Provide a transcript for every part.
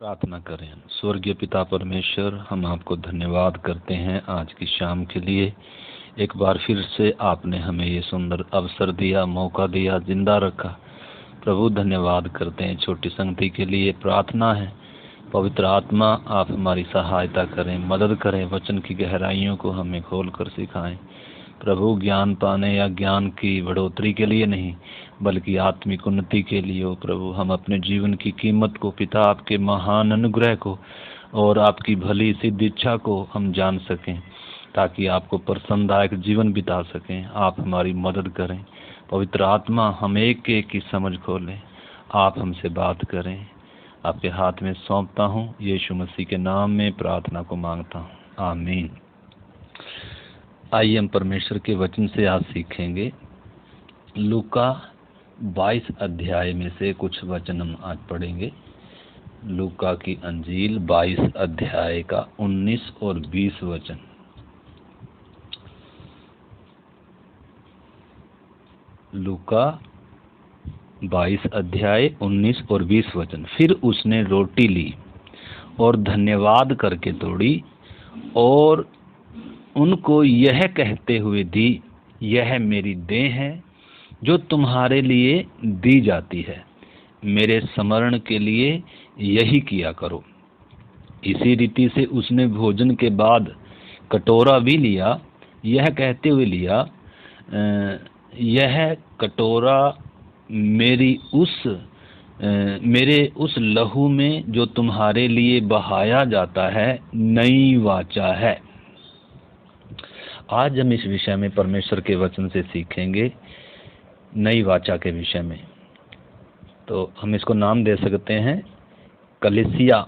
प्रार्थना करें। स्वर्गीय पिता परमेश्वर, हम आपको धन्यवाद करते हैं आज की शाम के लिए। एक बार फिर से आपने हमें ये सुंदर अवसर दिया, मौका दिया, जिंदा रखा। प्रभु धन्यवाद करते हैं। छोटी संगति के लिए प्रार्थना है, पवित्र आत्मा आप हमारी सहायता करें, मदद करें, वचन की गहराइयों को हमें खोल कर सिखाएं। प्रभु ज्ञान पाने या ज्ञान की बढ़ोतरी के लिए नहीं, बल्कि आत्मिक उन्नति के लिए हो प्रभु। हम अपने जीवन की कीमत को, पिता आपके महान अनुग्रह को और आपकी भली सिद्ध इच्छा को हम जान सकें, ताकि आपको प्रसन्नदायक जीवन बिता सकें। आप हमारी मदद करें। पवित्र आत्मा हम एक एक की समझ खोलें, आप हमसे बात करें। आपके हाथ में सौंपता हूँ, यीशु मसीह के नाम में प्रार्थना को मांगता हूँ, आमीन। आइए हम परमेश्वर के वचन से आज सीखेंगे। लूका 22 अध्याय में से कुछ वचन हम आज पढ़ेंगे। लूका की अंजील 22 अध्याय का 19 और 20 वचन। लूका 22 अध्याय 19 और 20 वचन। फिर उसने रोटी ली और धन्यवाद करके तोड़ी और उनको यह कहते हुए दी, यह मेरी देह है जो तुम्हारे लिए दी जाती है। मेरे स्मरण के लिए यही किया करो। इसी रीति से उसने भोजन के बाद कटोरा भी लिया, यह कहते हुए लिया, यह कटोरा मेरे उस लहू में जो तुम्हारे लिए बहाया जाता है, नई वाचा है। आज हम इस विषय में परमेश्वर के वचन से सीखेंगे, नई वाचा के विषय में। तो हम इसको नाम दे सकते हैं, कलीसिया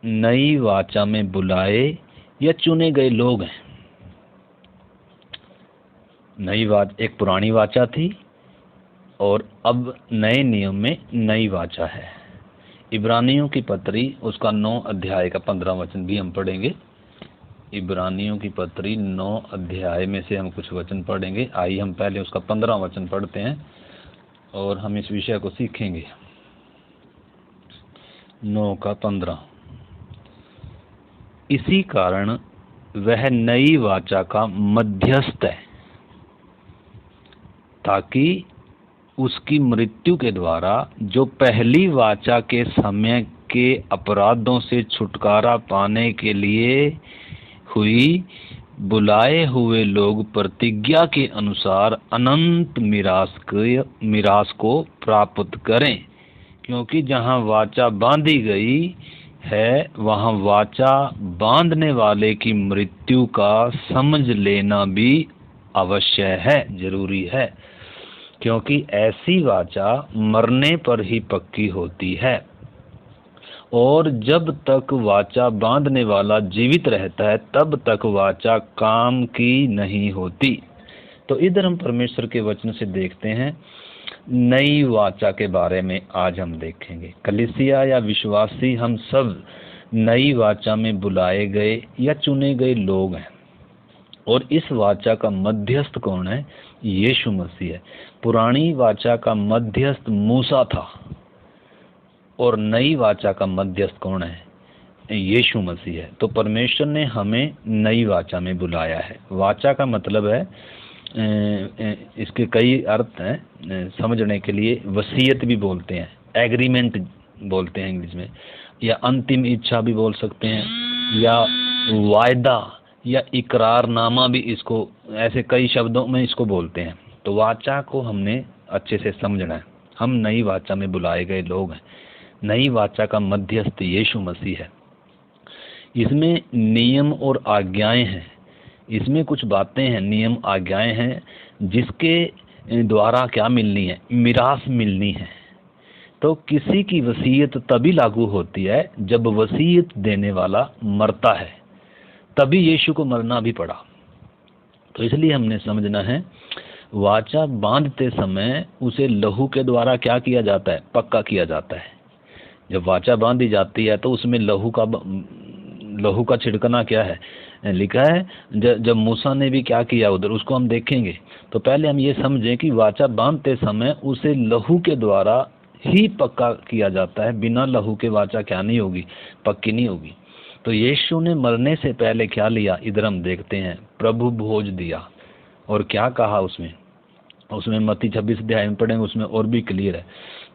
नई वाचा में बुलाए या चुने गए लोग हैं। नई वाचा एक पुरानी वाचा थी और अब नए नियम में नई वाचा है। इब्रानियों की पत्री उसका 9 अध्याय का 15 वचन भी हम पढ़ेंगे। इब्रानियों की पत्री 9 अध्याय में से हम कुछ वचन पढ़ेंगे। आइए हम पहले उसका 15 वचन पढ़ते हैं और हम इस विषय को सीखेंगे। 9 का 15। इसी कारण वह नई वाचा का मध्यस्थ है, ताकि उसकी मृत्यु के द्वारा जो पहली वाचा के समय के अपराधों से छुटकारा पाने के लिए हुई, बुलाए हुए लोग प्रतिज्ञा के अनुसार अनंत मिरास को प्राप्त करें। क्योंकि जहाँ वाचा बांधी गई है, वहाँ वाचा बांधने वाले की मृत्यु का समझ लेना भी अवश्य है, जरूरी है। क्योंकि ऐसी वाचा मरने पर ही पक्की होती है, और जब तक वाचा बांधने वाला जीवित रहता है तब तक वाचा काम की नहीं होती। तो इधर हम परमेश्वर के वचन से देखते हैं, नई वाचा के बारे में आज हम देखेंगे। कलीसिया या विश्वासी हम सब नई वाचा में बुलाए गए या चुने गए लोग हैं। और इस वाचा का मध्यस्थ कौन है? यीशु मसीह है। पुरानी वाचा का मध्यस्थ मूसा था और नई वाचा का मध्यस्थ कौन है? यीशु मसीह है। तो परमेश्वर ने हमें नई वाचा में बुलाया है। वाचा का मतलब है, इसके कई अर्थ हैं समझने के लिए। वसीयत भी बोलते हैं, एग्रीमेंट बोलते हैं इंग्लिश में, या अंतिम इच्छा भी बोल सकते हैं, या वायदा या इकरारनामा भी, इसको ऐसे कई शब्दों में इसको बोलते हैं। तो वाचा को हमने अच्छे से समझना है। हम नई वाचा में बुलाए गए लोग हैं। नई वाचा का मध्यस्थ यीशु मसीह है। इसमें नियम और आज्ञाएं हैं। इसमें कुछ बातें हैं, नियम आज्ञाएं हैं, जिसके द्वारा क्या मिलनी है? मिरास मिलनी है। तो किसी की वसीयत तभी लागू होती है जब वसीयत देने वाला मरता है, तभी यीशु को मरना भी पड़ा। तो इसलिए हमने समझना है, वाचा बांधते समय उसे लहू के द्वारा क्या किया जाता है? पक्का किया जाता है। जब वाचा बांधी जाती है तो उसमें लहू का छिड़कना क्या है? लिखा है। जब मूसा ने भी क्या किया उधर, उसको हम देखेंगे। तो पहले हम ये समझें कि वाचा बांधते समय उसे लहू के द्वारा ही पक्का किया जाता है। बिना लहू के वाचा क्या नहीं होगी, पक्की नहीं होगी। तो यीशु ने मरने से पहले क्या लिया, इधर हम देखते हैं, प्रभु भोज दिया। और क्या कहा उसमें, उसमें मत्ती 26 अध्याय में पढ़ेंगे, उसमें और भी क्लियर है।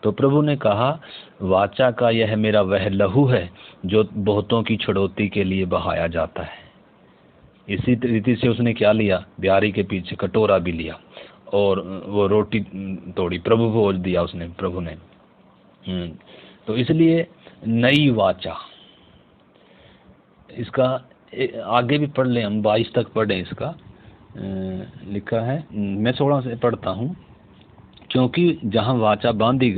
तो प्रभु ने कहा, वाचा का यह मेरा वह लहू है जो बहुतों की छुड़ौती के लिए बहाया जाता है। इसी रीति से उसने क्या लिया, ब्यारी के पीछे कटोरा भी लिया और वो रोटी तोड़ी, प्रभु भोज दिया उसने, प्रभु ने। तो इसलिए नई वाचा, इसका आगे भी पढ़ लें हम, 22 तक पढ़ें। इसका लिखा है, मैं थोड़ा से पढ़ता हूँ। क्योंकि जहाँ वाचा बांधी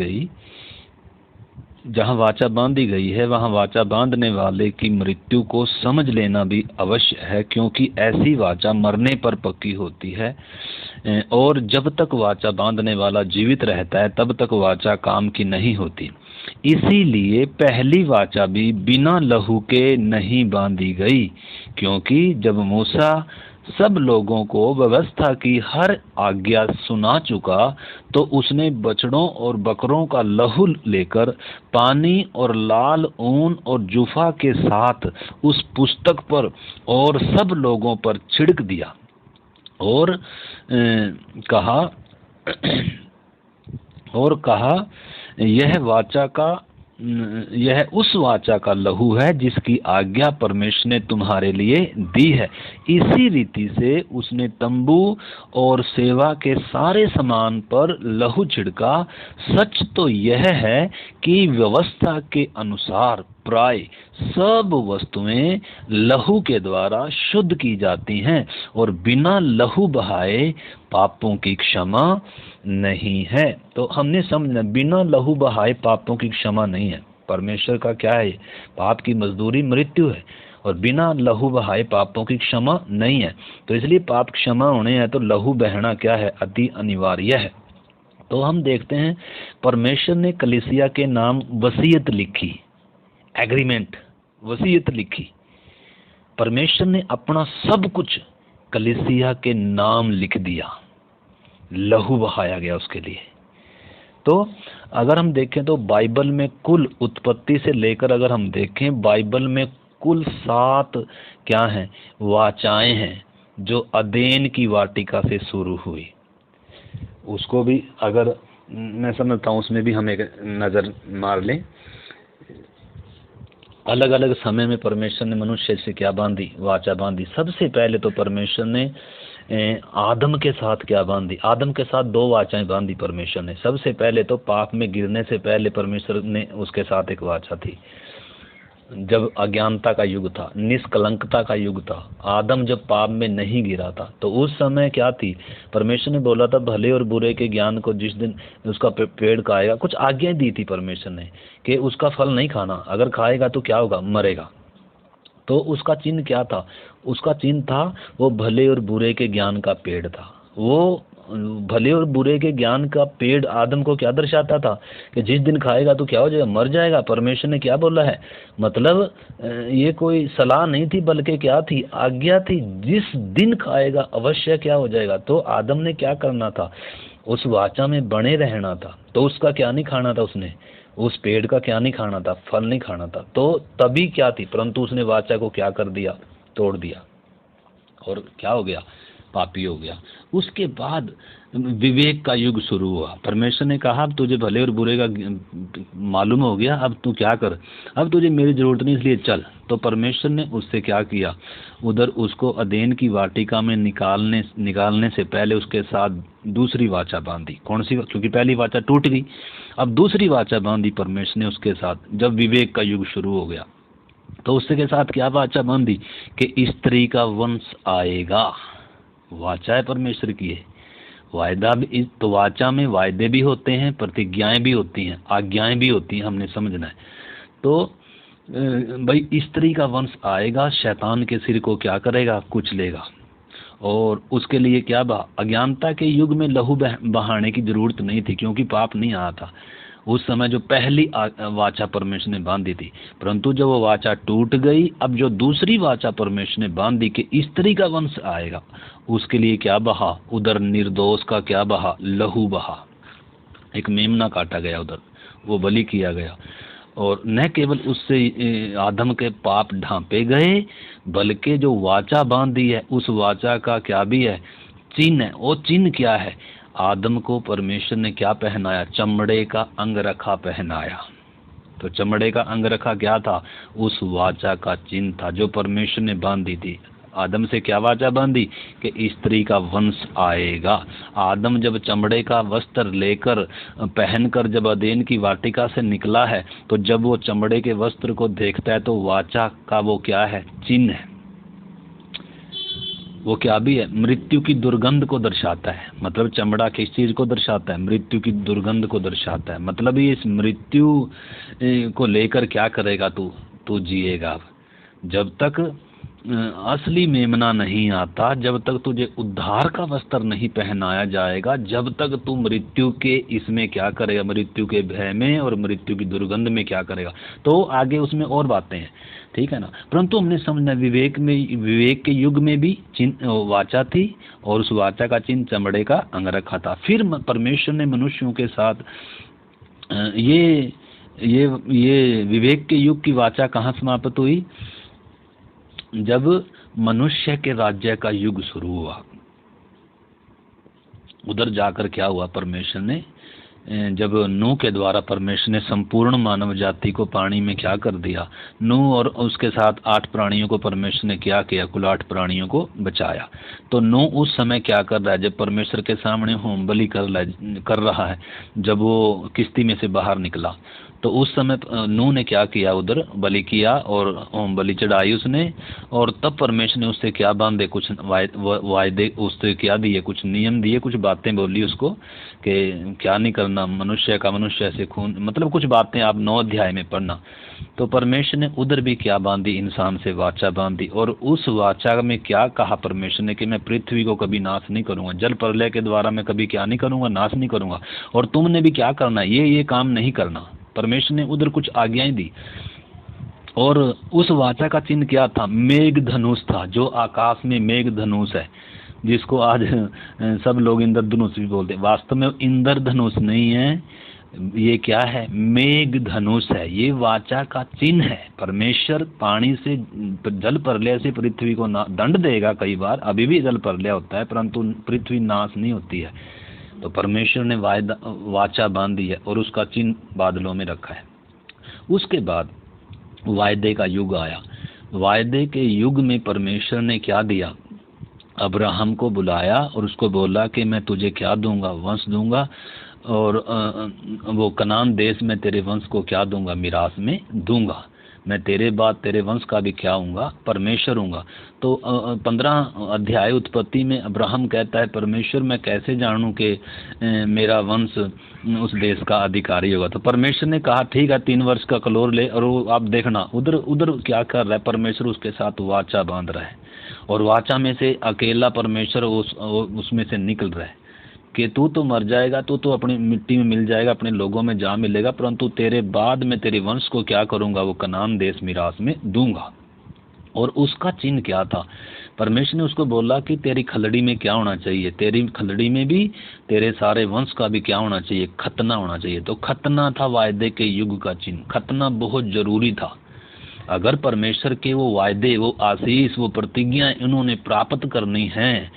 गई है, वहाँ वाचा बांधने वाले की मृत्यु को समझ लेना भी अवश्य है, क्योंकि ऐसी वाचा मरने पर पक्की होती है। और जब तक वाचा बांधने वाला जीवित रहता है, तब तक वाचा काम की नहीं होती। इसीलिए पहली वाचा भी बिना लहू के नहीं बांधी गई, क्योंकि जब मूसा सब लोगों को व्यवस्था की हर आज्ञा सुना चुका, तो उसने बछड़ों और बकरों का लहू लेकर पानी और लाल ऊन और जुफा के साथ उस पुस्तक पर और सब लोगों पर छिड़क दिया और कहा यह उस वाचा का लहू है जिसकी आज्ञा परमेश्वर ने तुम्हारे लिए दी है। इसी रीति से उसने तंबू और सेवा के सारे सामान पर लहू छिड़का। सच तो यह है कि व्यवस्था के अनुसार प्राय सब वस्तुएं लहू के द्वारा शुद्ध की जाती हैं, और बिना लहू बहाए पापों की क्षमा नहीं है। तो हमने समझना, बिना लहू बहाए पापों की क्षमा नहीं है। परमेश्वर का क्या है, पाप की मजदूरी मृत्यु है, और बिना लहू बहाए पापों की क्षमा नहीं है। तो इसलिए पाप क्षमा होने हैं तो लहू बहना क्या है, अति अनिवार्य है। तो हम देखते हैं, परमेश्वर ने कलीसिया के नाम वसीयत लिखी, एग्रीमेंट, वसीयत लिखी। परमेश्वर ने अपना सब कुछ कलीसिया के नाम लिख दिया, लहू बहाया गया उसके लिए। तो अगर हम देखें तो बाइबल में कुल उत्पत्ति से लेकर अगर हम देखें, बाइबल में कुल 7 क्या हैं, वाचाएं हैं, जो अदेन की वाटिका से शुरू हुई। उसको भी अगर मैं समझता हूँ, उसमें भी हम एक नज़र मार लें। अलग अलग समय में परमेश्वर ने मनुष्य से क्या बांधी, वाचा बांधी। सबसे पहले तो परमेश्वर ने आदम के साथ क्या बांधी, आदम के साथ 2 वाचाएं बांधी परमेश्वर ने। सबसे पहले तो पाप में गिरने से पहले परमेश्वर ने उसके साथ एक वाचा थी, जब अज्ञानता का युग था, निष्कलंकता का युग था। आदम जब पाप में नहीं गिरा था, तो उस समय क्या थी, परमेश्वर ने बोला था भले और बुरे के ज्ञान को जिस दिन उसका पेड़ खाएगा, कुछ आज्ञाएं दी थी परमेश्वर ने कि उसका फल नहीं खाना, अगर खाएगा तो क्या होगा, मरेगा। तो उसका चिन्ह क्या था, उसका चिन्ह था वो भले और बुरे के ज्ञान का पेड़ था। वो भले और बुरे के ज्ञान का पेड़ आदम को क्या दर्शाता था कि जिस दिन खाएगा तो क्या हो जाएगा, मर जाएगा। परमेश्वर ने क्या बोला है, मतलब ये कोई सलाह नहीं थी, बल्कि क्या थी, आज्ञा थी, जिस दिन खाएगा अवश्य क्या हो जाएगा। तो आदम ने क्या करना था, उस वाचा में बने रहना था। तो उसका क्या नहीं खाना था, उसने उस पेड़ का क्या नहीं खाना था, फल नहीं खाना था। तो तभी क्या थी, परंतु उसने वाचा को क्या कर दिया, तोड़ दिया, और क्या हो गया, पापी हो गया। उसके बाद विवेक का युग शुरू हुआ। परमेश्वर ने कहा अब तुझे भले और बुरे का मालूम हो गया, अब तू क्या कर, अब तुझे मेरी जरूरत नहीं, इसलिए चल। तो परमेश्वर ने उससे क्या किया, उधर उसको अदेन की वाटिका में निकालने से पहले उसके साथ दूसरी वाचा बांधी। कौन सी, क्योंकि पहली वाचा टूट गई, अब दूसरी वाचा बांधी परमेश्वर ने उसके साथ, जब विवेक का युग शुरू हो गया। तो उसके के साथ क्या वाचा बांधी कि स्त्री का वंश आएगा। वाचा है परमेश्वर की है, वायदा भी, तो वाचा में वायदे भी होते हैं, प्रतिज्ञाएं भी होती हैं, आज्ञाएं भी होती हैं, हमने समझना है। तो भाई स्त्री का वंश आएगा, शैतान के सिर को क्या करेगा, कुचलेगा। और उसके लिए क्या अज्ञानता के युग में लहू बहाने की जरूरत नहीं थी, क्योंकि पाप नहीं आया था उस समय। जो पहली वाचा परमेश्वर ने बांधी थी, परंतु जब वो वाचा टूट गई, अब जो दूसरी वाचा परमेश्वर ने बांधी कि स्त्री का वंश आएगा, उसके लिए क्या बहा, उधर निर्दोष का क्या बहा, लहू बहा। एक मेमना काटा गया उधर, वो बलि किया गया। और न केवल उससे आदम के पाप ढांपे गए, बल्कि जो वाचा बांधी है उस वाचा का क्या भी है, चिन्ह है। वो चिन्ह क्या है? आदम को परमेश्वर ने क्या पहनाया? चमड़े का अंगरखा पहनाया। तो चमड़े का अंगरखा क्या था? उस वाचा का चिन्ह था जो परमेश्वर ने बांधी थी। आदम से क्या वाचा बांधी? कि स्त्री का वंश आएगा। आदम जब चमड़े का वस्त्र लेकर पहनकर जब अदेन की वाटिका से निकला है, तो जब वो चमड़े के वस्त्र को देखता है तो वाचा का वो क्या है? चिन्ह है। वो क्या भी है? मृत्यु की दुर्गंध को दर्शाता है। मतलब चमड़ा किस चीज को दर्शाता है? मृत्यु की दुर्गंध को दर्शाता है। मतलब ये इस मृत्यु को लेकर क्या करेगा तू? तू जिएगा। जब तक असली मेमना नहीं आता, जब तक तुझे उद्धार का वस्त्र नहीं पहनाया जाएगा, जब तक तू मृत्यु के इसमें क्या करेगा? मृत्यु के भय में और मृत्यु की दुर्गंध में क्या करेगा? तो आगे उसमें और बातें हैं, ठीक है ना। परंतु हमने समझना, विवेक के युग में भी चिन्ह वाचा थी और उस वाचा का चिन्ह चमड़े का अंगरखा था। फिर परमेश्वर ने मनुष्यों के साथ ये विवेक के युग की वाचा कहाँ समाप्त हुई? जब मनुष्य के राज्य का युग शुरू हुआ। उधर जाकर क्या हुआ? परमेश्वर ने जब नूह के द्वारा परमेश्वर ने संपूर्ण मानव जाति को पानी में क्या कर दिया? नूह और उसके साथ 8 प्राणियों को परमेश्वर ने क्या किया? कुल 8 प्राणियों को बचाया। तो नूह उस समय क्या कर रहा है? जब परमेश्वर के सामने होम बलि कर रहा है, जब वो किश्ती में से बाहर निकला, तो उस समय नूह ने क्या किया? उधर बलि किया और होम बलि चढ़ाई उसने। और तब परमेश्वर ने उससे क्या बांधे? कुछ वायदे उससे क्या दिए? कुछ नियम दिए, कुछ बातें बोली उसको कि क्या नहीं करना, मनुष्य का मनुष्य से खून, मतलब कुछ बातें आप 9 अध्याय में पढ़ना। तो परमेश्वर ने उधर भी क्या बांधी? इंसान से वाचा बांधी। और उस वाचा में क्या कहा परमेश्वर ने? कि मैं पृथ्वी को कभी नाश नहीं करूंगा, जल प्रलय के द्वारा मैं कभी क्या नहीं करूंगा? नाश नहीं करूंगा। और तुमने भी क्या करना है? ये काम नहीं करना। परमेश्वर ने उधर कुछ आज्ञाएं दी। और उस वाचा का चिन्ह क्या था? मेघ धनुष था, जो आकाश में मेघ धनुष है, जिसको आज सब लोग इंद्रधनुष भी बोलते हैं। वास्तव में इंद्रधनुष नहीं है, ये क्या है? मेघ धनुष है। ये वाचा का चिन्ह है। परमेश्वर पानी से, जल प्रलय से पृथ्वी को दंड देगा कई बार, अभी भी जल प्रलय होता है, परंतु पृथ्वी नाश नहीं होती है। तो परमेश्वर ने वाचा बांधी है और उसका चिन्ह बादलों में रखा है। उसके बाद वायदे का युग आया। वायदे के युग में परमेश्वर ने क्या दिया? अब्राहम को बुलाया और उसको बोला कि मैं तुझे क्या दूंगा? वंश दूंगा। और वो कनान देश में तेरे वंश को क्या दूंगा? मिरास में दूंगा। मैं तेरे बाद तेरे वंश का भी क्या हूँगा? परमेश्वर हूँगा। तो 15 अध्याय उत्पत्ति में अब्राहम कहता है, परमेश्वर मैं कैसे जानूं कि मेरा वंश उस देश का अधिकारी होगा? तो परमेश्वर ने कहा ठीक है, 3 वर्ष का कलोर ले। और वो आप देखना उधर उधर क्या कर रहा है? परमेश्वर उसके साथ वाचा बांध रहा है। और वाचा में से अकेला परमेश्वर उसमें से निकल रहा है कि तू तो मर जाएगा, तू तो अपनी मिट्टी में मिल जाएगा, अपने लोगों में जा मिलेगा, परंतु तेरे बाद में तेरे वंश को क्या करूंगा? वो कनान देश मिरास में दूंगा। और उसका चिन्ह क्या था? परमेश्वर ने उसको बोला कि तेरी खलड़ी में क्या होना चाहिए? तेरी खलड़ी में भी तेरे सारे वंश का भी क्या होना चाहिए? खतना होना चाहिए। तो खतना था वायदे के युग का चिन्ह। खतना बहुत जरूरी था। अगर परमेश्वर के वो वायदे, वो आशीष, वो प्रतिज्ञा इन्होंने प्राप्त करनी है,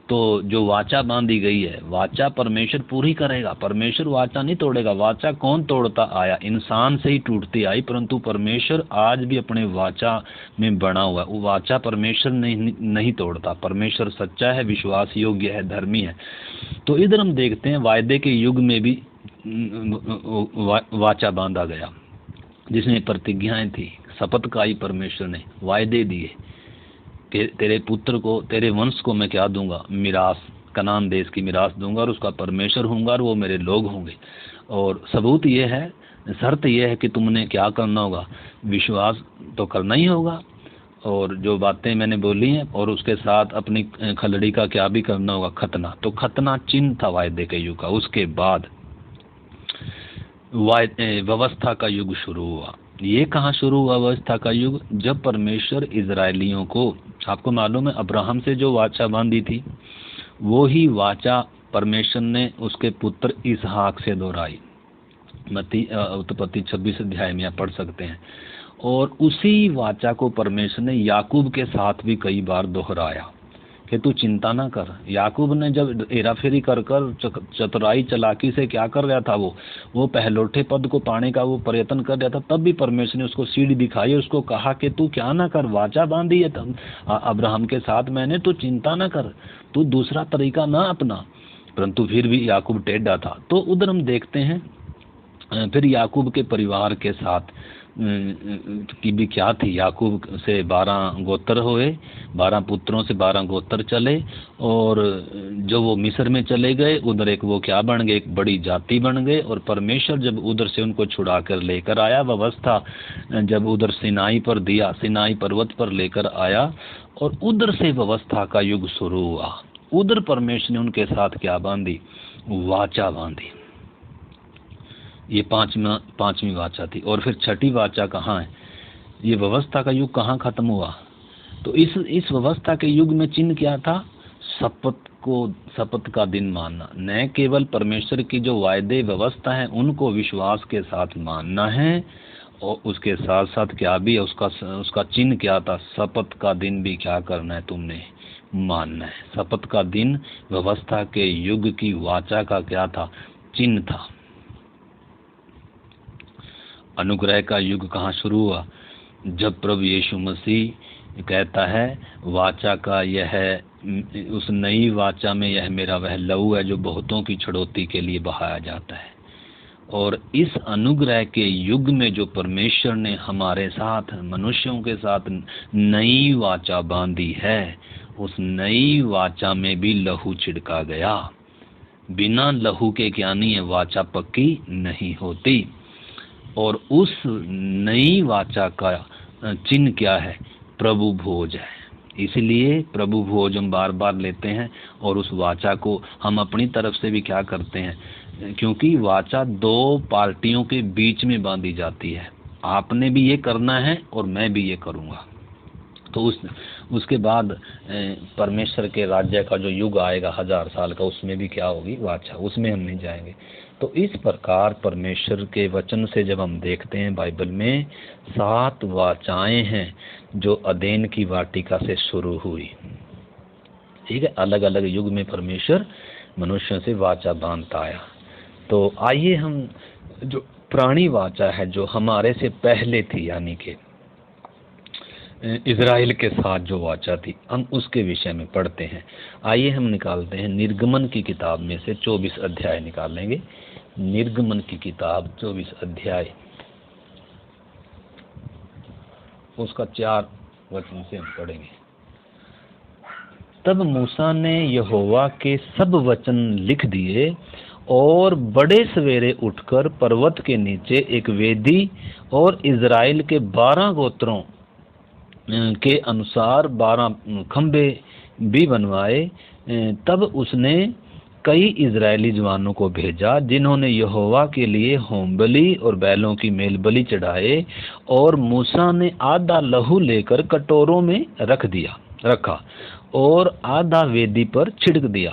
तो जो वाचा बांधी गई है, वाचा परमेश्वर पूरी करेगा। परमेश्वर वाचा नहीं तोड़ेगा। वाचा कौन तोड़ता आया? इंसान से ही टूटती आई, परंतु परमेश्वर आज भी अपने वाचा में बना हुआ है। वो वाचा परमेश्वर नहीं तोड़ता। परमेश्वर सच्चा है, विश्वास योग्य है, धर्मी है। तो इधर हम देखते हैं वायदे के युग में भी वाचा बांधा गया, जिसमें प्रतिज्ञाएं थी। शपथ खाई परमेश्वर ने, वायदे दिए कि तेरे पुत्र को, तेरे वंश को मैं क्या दूंगा? मिरास, कनान देश की मिरास दूंगा और उसका परमेश्वर होऊंगा और वो मेरे लोग होंगे। और सबूत ये है, शर्त ये है कि तुमने क्या करना होगा? विश्वास तो करना ही होगा, और जो बातें मैंने बोली हैं, और उसके साथ अपनी खलड़ी का क्या भी करना होगा? खतना। तो खतना चिन्ह था वायदे के युग का। उसके बाद व्यवस्था का युग शुरू हुआ। ये कहाँ शुरू हुआ व्यवस्था का युग? जब परमेश्वर इजरायलियों को, आपको मालूम है अब्राहम से जो वाचा बांधी थी, वो ही वाचा परमेश्वर ने उसके पुत्र इसहाक से दोहराई। उत्पत्ति 26 अध्याय में आप पढ़ सकते हैं। और उसी वाचा को परमेश्वर ने याकूब के साथ भी कई बार दोहराया कि तू चिंता ना कर। याकूब ने जब हेराफेरी कर कर चतुराई चालाकी से क्या कर रहा था, वो पहलौठे पद को पाने का वो प्रयत्न कर रहा था, तब भी परमेश्वर ने उसको सीढ़ी दिखाई, उसको कहा कि तू क्या ना कर, वाचा बांधी है अब्राहम के साथ मैंने, तू चिंता ना कर, तू दूसरा तरीका ना अपना। परंतु फिर भी याकूब टेढ़ा था। तो उधर हम देखते हैं फिर याकूब के परिवार के साथ की भी क्या थी। याकूब से 12 गोत्र हुए, 12 पुत्रों से 12 गोत्र चले, और जो वो मिस्र में चले गए उधर एक वो क्या बन गए, एक बड़ी जाति बन गए। और परमेश्वर जब उधर से उनको छुड़ा कर लेकर आया, व्यवस्था जब उधर सिनाई पर दिया, सिनाई पर्वत पर लेकर आया, और उधर से व्यवस्था का युग शुरू हुआ। उधर परमेश्वर ने उनके साथ क्या बांधी, वाचा बांधी। ये पांचवी वाचा थी। और फिर छठी वाचा कहाँ है, ये व्यवस्था का युग कहाँ खत्म हुआ। तो इस व्यवस्था के युग में चिन्ह क्या था, शपथ का दिन मानना। न केवल परमेश्वर की जो वायदे व्यवस्था है उनको विश्वास के साथ मानना है, और उसके साथ साथ क्या भी है, उसका चिन्ह क्या था, शपथ का दिन भी क्या करना है, तुमने मानना है। शपथ का दिन व्यवस्था के युग की वाचा का क्या था, चिन्ह था। अनुग्रह का युग कहाँ शुरू हुआ, जब प्रभु यीशु मसीह कहता है वाचा का यह, उस नई वाचा में यह मेरा वह लहू है जो बहुतों की छड़ौती के लिए बहाया जाता है। और इस अनुग्रह के युग में जो परमेश्वर ने हमारे साथ, मनुष्यों के साथ नई वाचा बांधी है, उस नई वाचा में भी लहू छिड़का गया। बिना लहू के क्या नहीं है, वाचा पक्की नहीं होती। और उस नई वाचा का चिन्ह क्या है, प्रभु भोज है। इसलिए प्रभु भोज हम बार बार लेते हैं, और उस वाचा को हम अपनी तरफ से भी क्या करते हैं, क्योंकि वाचा 2 पार्टियों के बीच में बांधी जाती है। आपने भी ये करना है और मैं भी ये करूँगा। तो उसके बाद परमेश्वर के राज्य का जो युग आएगा 1000 साल का, उसमें भी क्या होगी, वाचा, उसमें हम नहीं जाएंगे। तो इस प्रकार परमेश्वर के वचन से जब हम देखते हैं, बाइबल में 7 वाचाएं हैं जो अदेन की वाटिका से शुरू हुई। ठीक है, अलग अलग युग में परमेश्वर मनुष्यों से वाचा बांधता आया। तो आइए हम जो पुरानी वाचा है जो हमारे से पहले थी, यानी कि इज़राइल के साथ जो वाचा थी, हम उसके विषय में पढ़ते हैं। आइए हम निकालते हैं निर्गमन की किताब में से 24 अध्याय निकालेंगे। निर्गमन की किताब 24 अध्याय, उसका 4 वचन से हम पढ़ेंगे। तब मूसा ने यहोवा के सब वचन लिख दिए और बड़े सवेरे उठकर पर्वत के नीचे एक वेदी और इज़राइल के 12 गोत्रों के अनुसार 12 खंबे भी बनवाए। तब उसने कई इजरायली जवानों को भेजा जिन्होंने यहोवा के लिए होम बलि और बैलों की मेल बलि चढ़ाए, और मूसा ने आधा लहू लेकर कटोरों में रखा और आधा वेदी पर छिड़क दिया।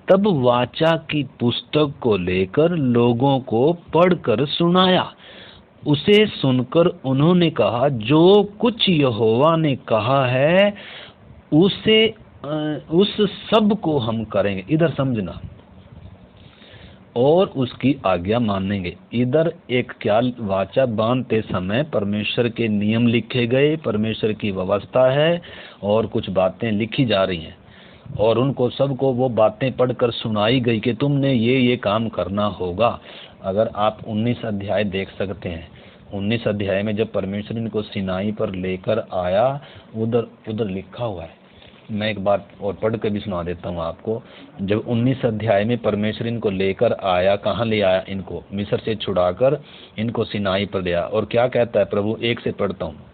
तब वाचा की पुस्तक को लेकर लोगों को पढ़कर सुनाया। उसे सुनकर उन्होंने कहा, जो कुछ यहोवा ने कहा है उस सब को हम करेंगे। इधर समझना, और उसकी आज्ञा मानेंगे। इधर एक क्या, वाचा बांधते समय परमेश्वर के नियम लिखे गए, परमेश्वर की व्यवस्था है, और कुछ बातें लिखी जा रही हैं, और उनको सबको वो बातें पढ़कर सुनाई गई कि तुमने ये काम करना होगा। अगर आप 19 अध्याय देख सकते हैं, 19 अध्याय में जब परमेश्वर इनको सिनाई पर लेकर आया, उधर लिखा हुआ है। मैं एक बात और पढ़ कर भी सुना देता हूँ आपको। जब 19 अध्याय में परमेश्वर इनको लेकर आया, कहाँ ले आया, इनको मिस्र से छुड़ाकर इनको सिनाई पर ले आया। और क्या कहता है प्रभु, 1 से पढ़ता हूँ।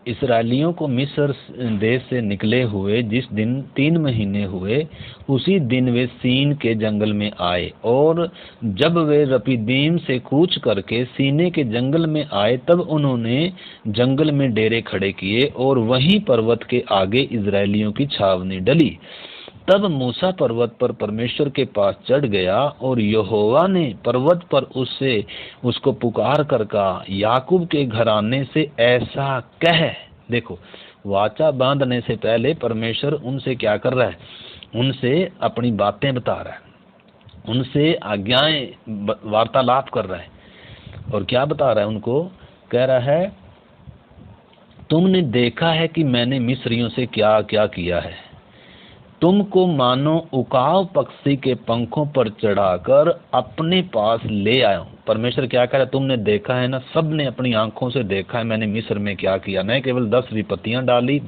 इसराइलियों को मिस्र देश से निकले हुए जिस दिन 3 महीने हुए, उसी दिन वे सीन के जंगल में आए। और जब वे रपीदीम से कूच करके सीने के जंगल में आए, तब उन्होंने जंगल में डेरे खड़े किए, और वहीं पर्वत के आगे इजरायलियों की छावनी डली। तब मूसा पर्वत पर परमेश्वर के पास चढ़ गया और यहोवा ने पर्वत पर उसको पुकार कर कहा, याकूब के घराने से ऐसा कह। देखो, वाचा बांधने से पहले परमेश्वर उनसे क्या कर रहा है? उनसे अपनी बातें बता रहा है, उनसे आज्ञाएं वार्तालाप कर रहा है। और क्या बता रहा है उनको? कह रहा है, तुमने देखा है कि मैंने मिस्रियों से क्या क्या किया है। तुमको मानो उकाव पक्षी के पंखों पर चढ़ाकर अपने पास ले आया हूँ। परमेश्वर क्या कह रहा है? तुमने देखा है ना, सब ने अपनी आंखों से देखा है मैंने मिस्र में क्या किया। न केवल 10 विपत्तियां डाली,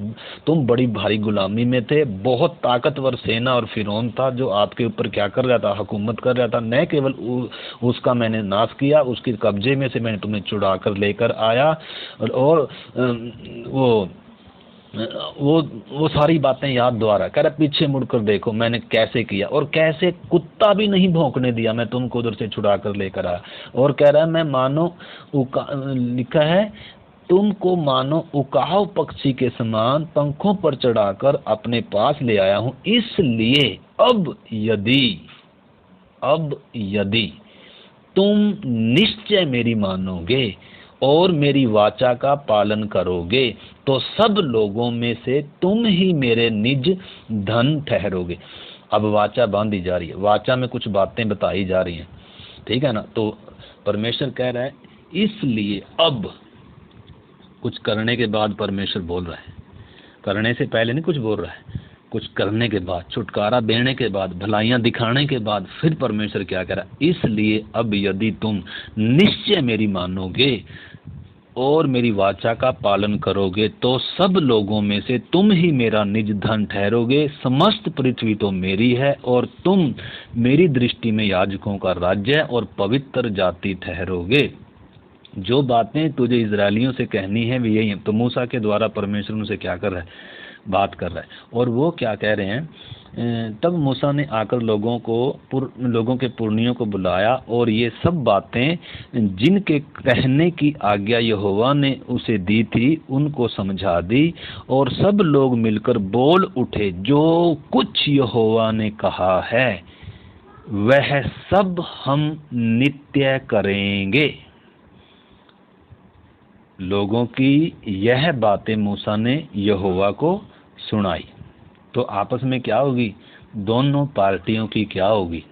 तुम बड़ी भारी गुलामी में थे, बहुत ताकतवर सेना और फिरौन था जो आपके ऊपर क्या कर रहा था? हुकूमत कर रहा था। न केवल उसका मैंने नाश किया, उसके कब्जे में से मैंने तुम्हें छुड़ा कर लेकर आया। और वो सारी बातें याद द्वारा कह रहा, पीछे मुड़कर देखो मैंने कैसे किया, और कैसे कुत्ता भी नहीं भौंकने दिया, मैं तुमको उधर से छुड़ा कर लेकर आया। और कह रहा है, मैं मानो लिखा है, तुमको मानो उकाव पक्षी के समान पंखों पर चढ़ाकर अपने पास ले आया हूं। इसलिए अब यदि तुम निश्चय मेरी मानोगे और मेरी वाचा का पालन करोगे तो सब लोगों में से तुम ही मेरे निज धन ठहरोगे। अब वाचा बांधी जा रही है, वाचा में कुछ बातें बताई जा रही हैं, ठीक है ना। तो परमेश्वर कह रहा है, इसलिए अब कुछ करने के बाद परमेश्वर बोल रहा है, करने से पहले नहीं कुछ बोल रहा है, कुछ करने के बाद, छुटकारा देने के बाद, भलाइयां दिखाने के बाद फिर परमेश्वर क्या कह रहा है? इसलिए अब यदि तुम निश्चय मेरी मानोगे और मेरी वाचा का पालन करोगे तो सब लोगों में से तुम ही मेरा निज धन ठहरोगे। समस्त पृथ्वी तो मेरी है और तुम मेरी दृष्टि में याजकों का राज्य और पवित्र जाति ठहरोगे। जो बातें तुझे इजरायलियों से कहनी है वे यही है। तो मूसा के द्वारा परमेश्वर उनसे क्या कर रहा है? बात कर रहा है। और वो क्या कह रहे हैं? तब मूसा ने आकर लोगों के पुरनियों को बुलाया और ये सब बातें जिनके कहने की आज्ञा यहोवा ने उसे दी थी उनको समझा दी। और सब लोग मिलकर बोल उठे, जो कुछ यहोवा ने कहा है वह सब हम नित्य करेंगे। लोगों की यह बातें मूसा ने यहोवा को सुनाई। तो आपस में क्या होगी? दोनों पार्टियों की क्या होगी?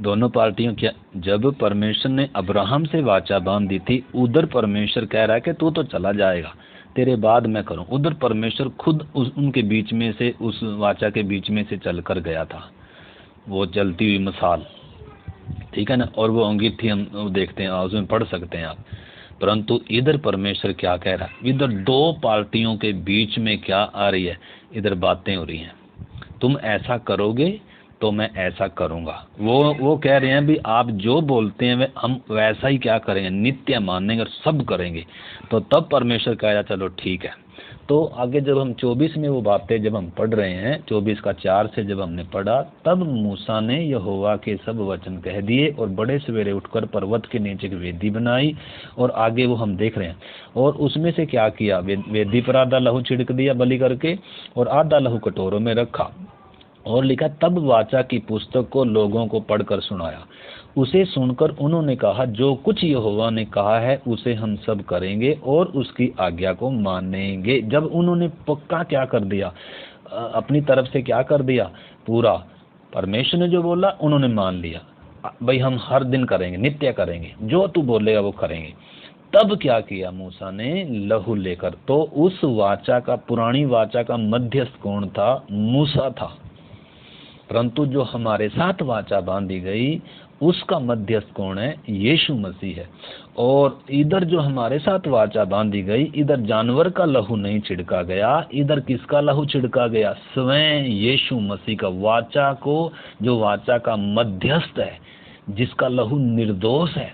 दोनों पार्टियों क्या? जब परमेश्वर ने अब्राहम से वाचा बांध दी थी, उधर परमेश्वर कह रहा है कि तू तो चला जाएगा, तेरे बाद मैं करूं। उधर परमेश्वर खुद उनके बीच में से, उस वाचा के बीच में से चलकर गया था, वो चलती हुई मिसाल, ठीक है ना। और वो अंगीठी हम देखते हैं, उसमें पढ़ सकते हैं आप। परंतु इधर परमेश्वर क्या कह रहा है? इधर दो पार्टियों के बीच में क्या आ रही है? इधर बातें हो रही हैं, तुम ऐसा करोगे तो मैं ऐसा करूंगा। वो कह रहे हैं भी आप जो बोलते हैं हम वैसा ही क्या करेंगे, नित्य मानेंगे और सब करेंगे। तो तब परमेश्वर कह रहा चलो ठीक है। तो आगे जब हम 24 में वो बातें जब हम पढ़ रहे हैं, 24 का 4 से जब हमने पढ़ा, तब मूसा ने यहोवा के सब वचन कह दिए और बड़े सवेरे उठकर पर्वत के नीचे एक वेदी बनाई। और आगे वो हम देख रहे हैं, और उसमें से क्या किया? वेदी पर आधा लहू छिड़क दिया बलि करके और आधा लहू कटोरों में रखा। और लिखा, तब वाचा की पुस्तक को लोगों को पढ़कर सुनाया। उसे सुनकर उन्होंने कहा, जो कुछ यहोवा ने कहा है उसे हम सब करेंगे और उसकी आज्ञा को मानेंगे। जब उन्होंने पक्का क्या कर दिया, अपनी तरफ से क्या कर दिया, पूरा परमेश्वर ने जो बोला उन्होंने मान लिया, भाई हम हर दिन करेंगे, नित्य करेंगे, जो तू बोलेगा वो करेंगे। तब क्या किया मूसा ने? लहू लेकर, तो उस वाचा का, पुरानी वाचा का मध्यस्थ कौन था? मूसा था। परंतु जो हमारे साथ वाचा बांधी गई उसका मध्यस्थ कौन है? यीशु मसीह है। और इधर जो हमारे साथ वाचा बांधी गई, इधर जानवर का लहू नहीं छिड़का गया, इधर किसका लहू छिड़का गया? स्वयं यीशु मसीह का। वाचा को, जो वाचा का मध्यस्थ है, जिसका लहू निर्दोष है।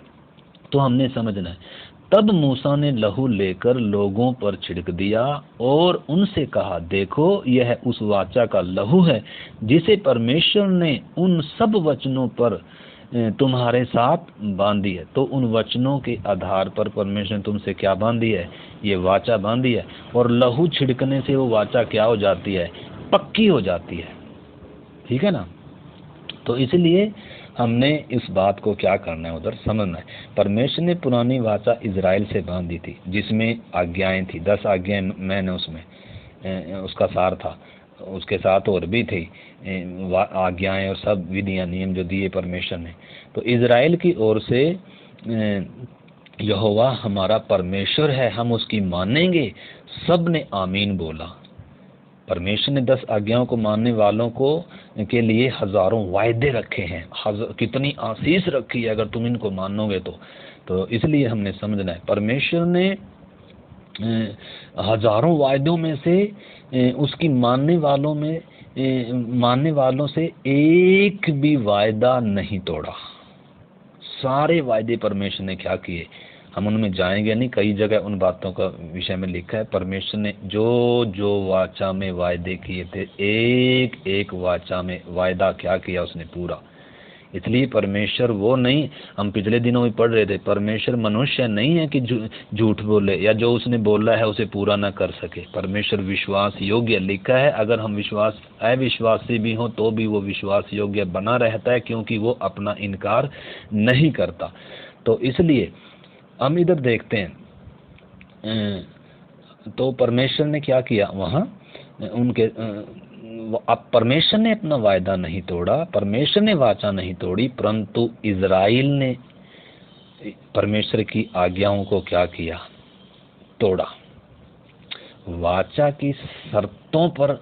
तो हमने समझना है। तब मूसा ने लहू लेकर लोगों पर छिड़क दिया और उनसे कहा, देखो यह उस वाचा का लहू है जिसे परमेश्वर ने उन सब वचनों पर तुम्हारे साथ बांधी है। तो उन वचनों के आधार पर परमेश्वर ने तुमसे क्या बांधी है? ये वाचा बांधी है। और लहू छिड़कने से वो वाचा क्या हो जाती है? पक्की हो जाती है। ठीक है ना। तो इसलिए हमने इस बात को क्या करना है, उधर समझना है। परमेश्वर ने पुरानी वाचा इजराइल से बांधी थी, जिसमें आज्ञाएं थी, 10 आज्ञाएं मैंने उसमें उसका सार था। उसके साथ और भी थी आज्ञाएं और सब विधियां नियम जो दिए परमेश्वर ने। तो इजराइल की ओर से यहोवा हमारा परमेश्वर है, हम उसकी मानेंगे। सब ने आमीन बोला। परमेश्वर ने 10 आज्ञाओं को मानने वालों को के लिए हजारों वायदे रखे हैं, कितनी आशीष रखी है अगर तुम इनको मानोगे तो इसलिए हमने समझना है, परमेश्वर ने हजारों वायदों में से उसकी मानने वालों से एक भी वायदा नहीं तोड़ा। सारे वायदे परमेश्वर ने क्या किए, हम उनमें जाएंगे नहीं, कई जगह उन बातों का विषय में लिखा है। परमेश्वर ने जो जो वाचा में वायदे किए थे, एक एक वाचा में वायदा क्या किया उसने पूरा। इसलिए परमेश्वर वो नहीं, हम पिछले दिनों में पढ़ रहे थे, परमेश्वर मनुष्य नहीं है कि झूठ बोले या जो उसने बोला है उसे पूरा ना कर सके। परमेश्वर विश्वास योग्य लिखा है, अगर हम अविश्वासी भी हों तो भी वो विश्वास योग्य बना रहता है, क्योंकि वो अपना इनकार नहीं करता। तो इसलिए हम इधर देखते हैं, तो परमेश्वर ने क्या किया वहाँ उनके, अब परमेश्वर ने अपना वायदा नहीं तोड़ा, परमेश्वर ने वाचा नहीं तोड़ी, परंतु इजराइल ने परमेश्वर की आज्ञाओं को क्या किया, तोड़ा। वाचा की शर्तों पर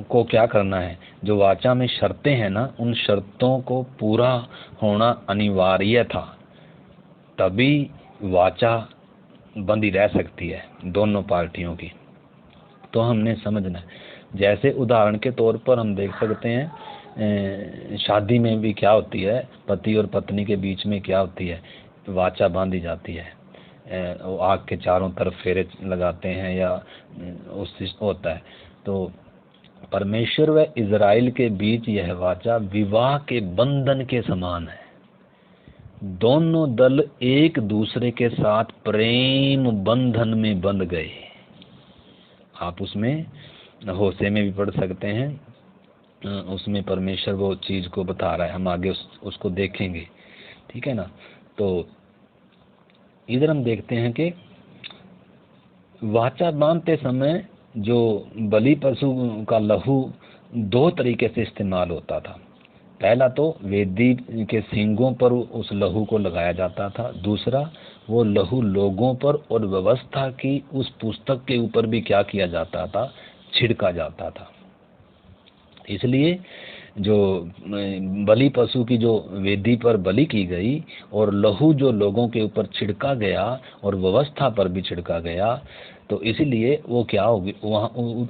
को क्या करना है, जो वाचा में शर्तें हैं ना, उन शर्तों को पूरा होना अनिवार्य था, तभी वाचा बंदी रह सकती है दोनों पार्टियों की। तो हमने समझना है, जैसे उदाहरण के तौर पर हम देख सकते हैं शादी में भी क्या होती है, पति और पत्नी के बीच में क्या होती है, वाचा बांधी जाती है। आग के चारों तरफ फेरे लगाते हैं या उससे होता है। तो परमेश्वर व इजराइल के बीच यह वाचा विवाह के बंधन के समान है। दोनों दल एक दूसरे के साथ प्रेम बंधन में बंध गए। आप उसमें होशे में भी पढ़ सकते हैं, उसमें परमेश्वर वो चीज़ को बता रहा है, हम आगे उसको देखेंगे। ठीक है ना। तो इधर हम देखते हैं कि वाचा बांधते समय जो बलि पशु का लहू 2 तरीके से इस्तेमाल होता था। पहला तो वेदी के सींगों पर उस लहू को लगाया जाता था, दूसरा वो लहू लोगों पर और व्यवस्था की उस पुस्तक के ऊपर भी क्या किया जाता था, छिड़का जाता था। इसलिए जो बलि पशु की जो वेदी पर बलि की गई और लहू जो लोगों के ऊपर छिड़का गया और व्यवस्था पर भी छिड़का गया, तो इसीलिए वो क्या होगी, वहाँ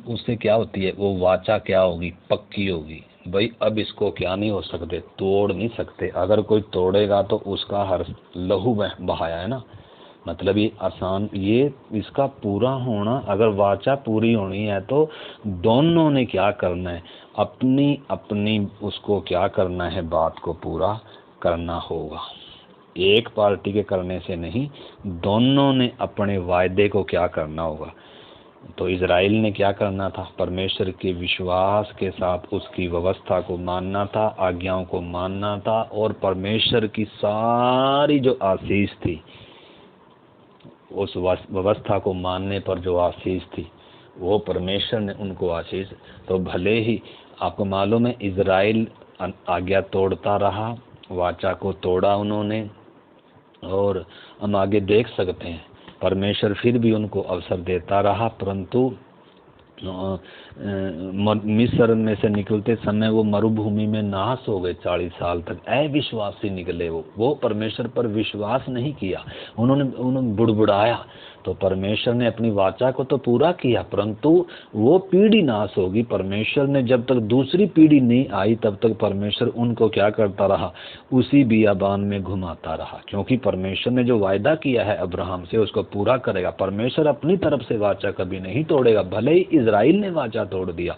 उससे क्या होती है, वो वाचा क्या होगी, पक्की होगी। भाई अब इसको क्या नहीं हो सकते, तोड़ नहीं सकते। अगर कोई तोड़ेगा तो उसका हर लहू बहाया है ना, मतलब ये आसान, ये इसका पूरा होना, अगर वाचा पूरी होनी है तो दोनों ने क्या करना है, अपनी अपनी उसको क्या करना है, बात को पूरा करना होगा। एक पार्टी के करने से नहीं, दोनों ने अपने वायदे को क्या करना होगा। तो इजराइल ने क्या करना था, परमेश्वर के विश्वास के साथ उसकी व्यवस्था को मानना था, आज्ञाओं को मानना था, और परमेश्वर की सारी जो आशीष थी, उस व्यवस्था को मानने पर जो आशीष थी, वो परमेश्वर ने उनको आशीष। तो भले ही आपको मालूम है इजराइल आज्ञा तोड़ता रहा, वाचा को तोड़ा उन्होंने, और हम आगे देख सकते हैं परमेश्वर फिर भी उनको अवसर देता रहा, परंतु मिस्र में से निकलते समय वो मरुभूमि में नाश हो गए 40 साल तक। अविश्वासी निकले, वो परमेश्वर पर विश्वास नहीं किया, उन्होंने बुड़बुड़ाया। तो परमेश्वर ने अपनी वाचा को तो पूरा किया, परंतु वो पीढ़ी नाश होगी। परमेश्वर ने जब तक दूसरी पीढ़ी नहीं आई तब तक परमेश्वर उनको क्या करता रहा, उसी बियाबान में घुमाता रहा, क्योंकि परमेश्वर ने जो वायदा किया है अब्राहम से उसको पूरा करेगा। परमेश्वर अपनी तरफ से वाचा कभी नहीं तोड़ेगा। भले ही इजराइल ने वाचा तोड़ दिया,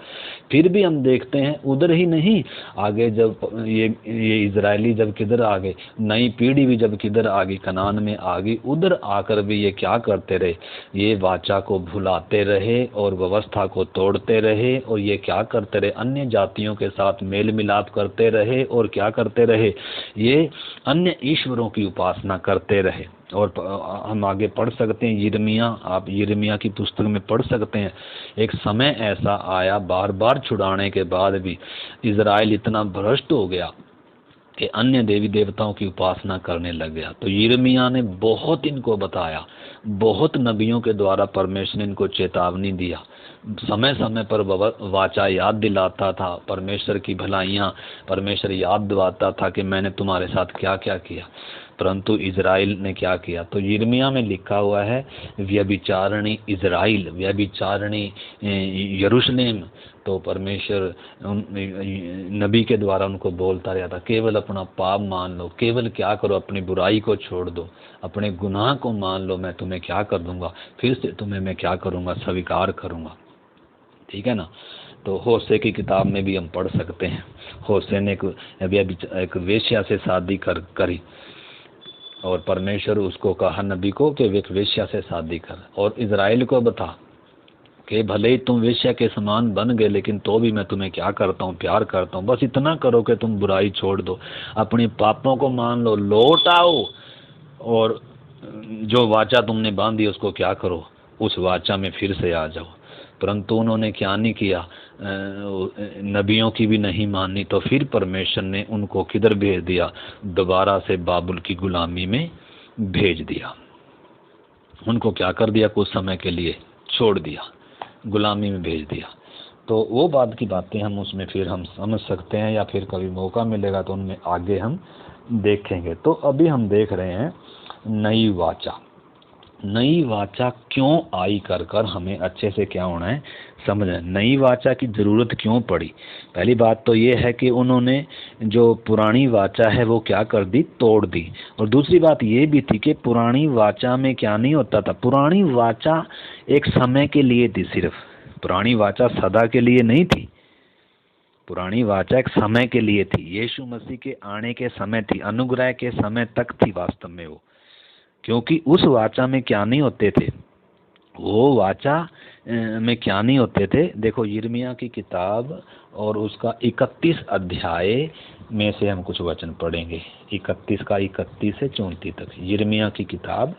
फिर भी हम देखते हैं उधर ही नहीं, आगे जब ये इजरायली जब किधर आ गए, नई पीढ़ी भी जब किधर आ गई, कनान में आ गई, उधर आकर भी ये क्या करते करते रहे, ये वाचा को भुलाते रहे और व्यवस्था को तोड़ते रहे, और ये क्या करते रहे, अन्य जातियों के साथ मेल मिलाप करते रहे, और क्या करते रहे, ये अन्य ईश्वरों की उपासना करते रहे। और हम आगे पढ़ सकते हैं, यिर्मयाह, आप यिर्मयाह की पुस्तक में पढ़ सकते हैं, एक समय ऐसा आया बार बार छुड़ाने के बाद भी इज़राइल इतना भ्रष्ट हो गया कि अन्य देवी देवताओं की उपासना करने लग गया। तो यिर्मयाह ने बहुत इनको बताया, बहुत नबियों के द्वारा परमेश्वर ने इनको चेतावनी दिया, समय समय पर वाचा याद दिलाता था, परमेश्वर की भलाइयाँ परमेश्वर याद दिलाता था कि मैंने तुम्हारे साथ क्या क्या किया, परंतु इज़राइल ने क्या किया। तो यिर्मयाह में लिखा हुआ है, व्यभिचारिणी इज़राइल, व्यभिचारिणी यरूशलेम। तो परमेश्वर नबी के द्वारा उनको बोलता रहता, केवल अपना पाप मान लो, केवल क्या करो, अपनी बुराई को छोड़ दो, अपने गुनाह को मान लो, मैं तुम्हें क्या कर दूंगा, फिर से तुम्हें मैं क्या करूंगा, स्वीकार करूंगा। ठीक है ना। तो होशे की किताब में भी हम पढ़ सकते हैं, होशे ने एक वेश्या से शादी करी, और परमेश्वर उसको कहा नबी को कि एक वेश्या से शादी कर, और इज़राइल को बता कि भले ही तुम वेश्या के समान बन गए, लेकिन तो भी मैं तुम्हें क्या करता हूँ, प्यार करता हूँ। बस इतना करो कि तुम बुराई छोड़ दो, अपने पापों को मान लो, लौट आओ, और जो वाचा तुमने बांधी उसको क्या करो, उस वाचा में फिर से आ जाओ। परंतु उन्होंने क्या नहीं किया, नबियों की भी नहीं मानी। तो फिर परमेश्वर ने उनको किधर भेज दिया, दोबारा से बाबुल की गुलामी में भेज दिया। उनको क्या कर दिया, कुछ समय के लिए छोड़ दिया, गुलामी में भेज दिया। तो वो बाद की बातें हम उसमें फिर हम समझ सकते हैं, या फिर कभी मौका मिलेगा तो उनमें आगे हम देखेंगे। तो अभी हम देख रहे हैं नई वाचा। नई वाचा क्यों आई कर हमें अच्छे से क्या होना है, समझना। नई वाचा की ज़रूरत क्यों पड़ी? पहली बात तो ये है कि उन्होंने जो पुरानी वाचा है वो क्या कर दी, तोड़ दी। और दूसरी बात ये भी थी कि पुरानी वाचा में क्या नहीं होता था, पुरानी वाचा एक समय के लिए थी सिर्फ, पुरानी वाचा सदा के लिए नहीं थी। पुरानी वाचा एक समय के लिए थी, यीशु मसीह के आने के समय थी, अनुग्रह के समय तक थी वास्तव में वो। क्योंकि उस वाचा में क्या नहीं होते थे, वो वाचा में क्या नहीं होते थे। देखो यिर्मयाह की किताब और उसका 31 अध्याय में से हम कुछ वचन पढ़ेंगे, 31 का 31 से 34 तक। यिर्मयाह की किताब,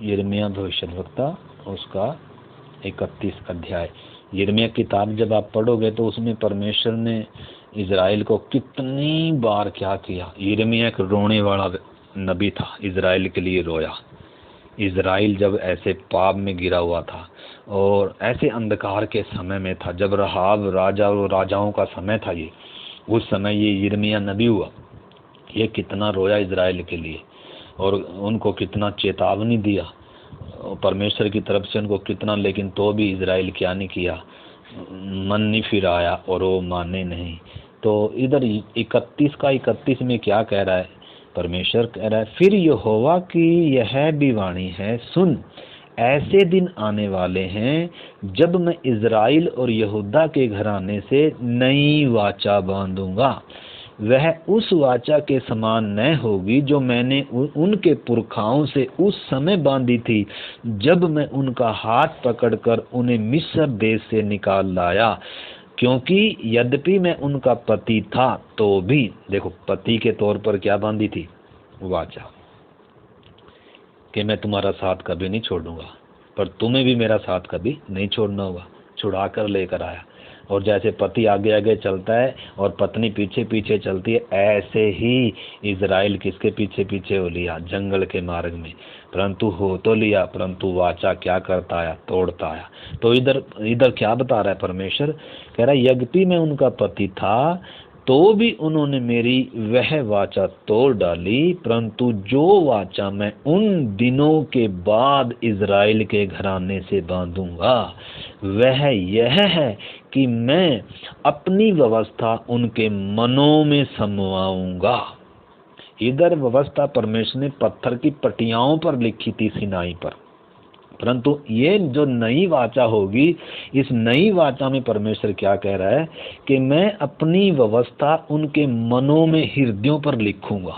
यिर्मयाह भविष्यद्वक्ता, उसका 31 अध्याय। यिर्मयाह किताब जब आप पढ़ोगे तो उसमें परमेश्वर ने इज़राइल को कितनी बार क्या किया। यिर्मयाह एक रोने वाला नबी था, इज़राइल के लिए रोया। इज़राइल जब ऐसे पाप में गिरा हुआ था और ऐसे अंधकार के समय में था, जब रहाब राजा और राजाओं का समय था, ये उस समय ये यिर्मयाह नबी हुआ, ये कितना रोया इज़राइल के लिए, और उनको कितना चेतावनी दिया परमेश्वर की तरफ से उनको कितना, लेकिन तो भी इज़राइल क्या नहीं किया, मन नहीं फिर आया और वो माने नहीं। तो इधर 31 का 31 में क्या कह रहा है, परमेश्वर कह रहा है, फिर यहोवा की यह भी वाणी है, सुन, ऐसे दिन आने वाले हैं जब मैं इज़राइल और यहूदा के घराने से नई वाचा बांधूंगा। वह उस वाचा के समान न होगी जो मैंने उनके पुरखाओं से उस समय बांधी थी, जब मैं उनका हाथ पकड़कर उन्हें मिस्र देश से निकाल लाया। क्योंकि यद्यपि मैं उनका पति था तो भी, देखो पति के तौर पर क्या बांधी थी, वाचा, कि मैं तुम्हारा साथ कभी नहीं छोड़ूंगा, पर तुम्हें भी मेरा साथ कभी नहीं छोड़ना होगा। छुड़ा कर लेकर आया। और जैसे पति आगे आगे चलता है और पत्नी पीछे पीछे चलती है, ऐसे ही इज़राइल किसके पीछे पीछे हो लिया, जंगल के मार्ग में। परंतु हो तो लिया, परंतु वाचा क्या करता आया, तोड़ता आया। तो इधर क्या बता रहा है परमेश्वर, कह रहा है यद्यपि मैं उनका पति था तो भी उन्होंने मेरी वह वाचा तोड़ डाली, परंतु जो वाचा मैं उन दिनों के बाद इज़राइल के घराने से बांधूंगा वह यह है कि मैं अपनी व्यवस्था उनके मनों में समवाऊंगा। इधर व्यवस्था परमेश्वर ने पत्थर की पटियाओं पर लिखी थी सिनाई पर, परंतु ये जो नई वाचा होगी, इस नई वाचा में परमेश्वर क्या कह रहा है कि मैं अपनी व्यवस्था उनके मनों में, हृदयों पर लिखूंगा।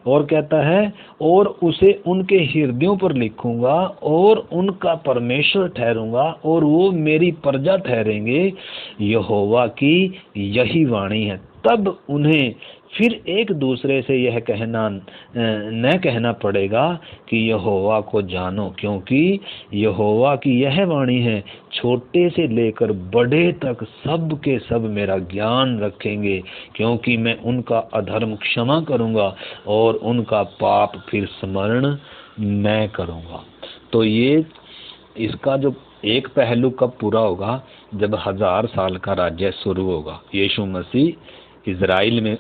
और कहता है और उसे उनके हृदयों पर लिखूंगा और उनका परमेश्वर ठहरूंगा और वो मेरी प्रजा ठहरेंगे। यहोवा की यही वाणी है। तब उन्हें फिर एक दूसरे से यह कहना न कहना पड़ेगा कि यहोवा को जानो, क्योंकि यहोवा की यह वाणी है, छोटे से लेकर बड़े तक सब के सब मेरा ज्ञान रखेंगे, क्योंकि मैं उनका अधर्म क्षमा करूंगा और उनका पाप फिर स्मरण न करूंगा। तो ये इसका जो एक पहलू कब पूरा होगा, जब 1000 साल का राज्य शुरू होगा। यीशु मसीह इज़राइल में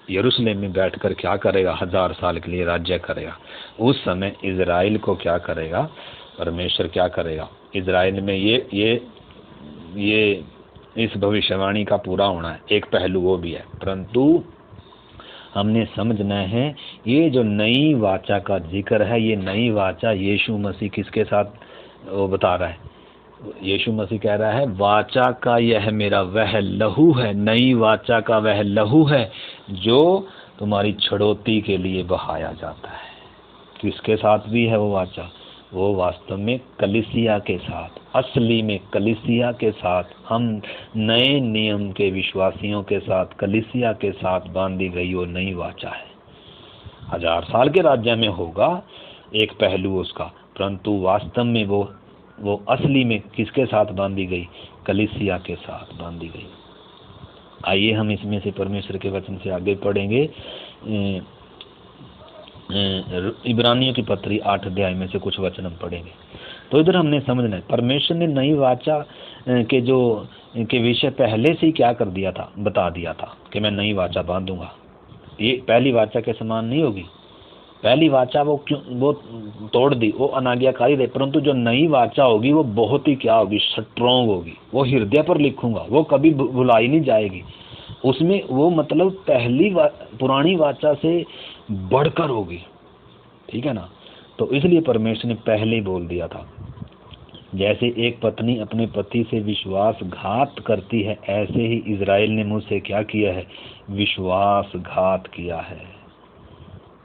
यरूशलेम में बैठकर क्या करेगा, 1000 साल के लिए राज्य करेगा। उस समय इज़राइल को क्या करेगा, परमेश्वर क्या करेगा इज़राइल में, ये इस भविष्यवाणी का पूरा होना है। एक पहलू वो भी है, परंतु हमने समझना है ये जो नई वाचा का जिक्र है, ये नई वाचा यीशु मसीह किसके साथ वो बता रहा है। यीशु मसीह कह रहा है वाचा का यह मेरा वह लहू है, नई वाचा का वह लहू है जो तुम्हारी छड़ौती के लिए बहाया जाता है। किसके साथ भी है वो वाचा, वो वास्तव में कलीसिया के साथ, असली में कलीसिया के साथ, हम नए नियम के विश्वासियों के साथ, कलीसिया के साथ बांधी गई वो नई वाचा है। 1000 साल के राज्य में होगा एक पहलू उसका, परंतु वास्तव में वो असली में किसके साथ बांधी गई, कलीसिया के साथ बांधी गई। आइए हम इसमें से परमेश्वर के वचन से आगे पढ़ेंगे। इब्रानियों की पत्री 8 अध्याय में से कुछ वचन हम पढ़ेंगे। तो इधर हमने समझना है परमेश्वर ने नई वाचा के विषय पहले से ही क्या कर दिया था, बता दिया था कि मैं नई वाचा बांधूंगा। ये पहली वाचा के समान नहीं होगी। पहली वाचा वो तोड़ दी, वो अनाज्ञाकारी रहे, परंतु जो नई वाचा होगी वो बहुत ही क्या होगी, स्ट्रॉन्ग होगी। वो हृदय पर लिखूंगा, वो कभी भुलाई नहीं जाएगी। उसमें वो मतलब पुरानी वाचा से बढ़कर होगी, ठीक है ना। तो इसलिए परमेश्वर ने पहले ही बोल दिया था, जैसे एक पत्नी अपने पति से विश्वासघात करती है, ऐसे ही इज़राइल ने मुझसे क्या किया है, विश्वासघात किया है,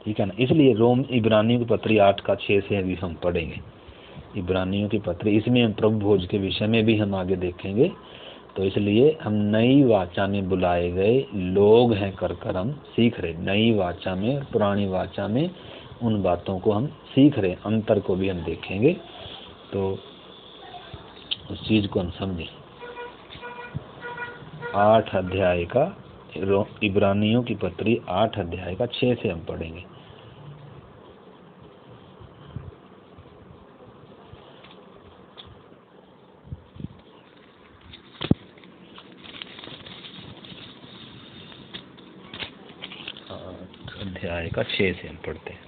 ठीक है ना। इसलिए इब्रानियों की पत्री 8 का 6 से अभी हम पढ़ेंगे। इब्रानियों की पत्री, इसमें हम प्रभु भोज के विषय में भी हम आगे देखेंगे। तो इसलिए हम नई वाचा में बुलाए गए लोग हैं कर हम सीख रहे, नई वाचा में पुरानी वाचा में उन बातों को हम सीख रहे, अंतर को भी हम देखेंगे, तो उस चीज को हम समझें। 8 अध्याय का, इब्रानियों की पत्री 8 अध्याय का 6 से हम पढ़ेंगे। अध्याय का 6 से हम पढ़ते हैं।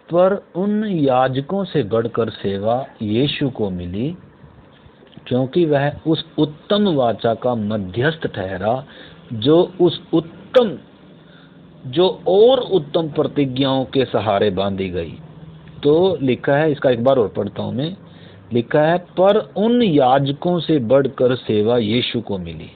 पर उन याजकों से बढ़कर सेवा यीशु को मिली, क्योंकि वह उस उत्तम वाचा का मध्यस्थ ठहरा जो और उत्तम प्रतिज्ञाओं के सहारे बांधी गई। तो लिखा है, इसका एक बार और पढ़ता हूं मैं, लिखा है पर उन याजकों से बढ़कर सेवा यीशु को मिली।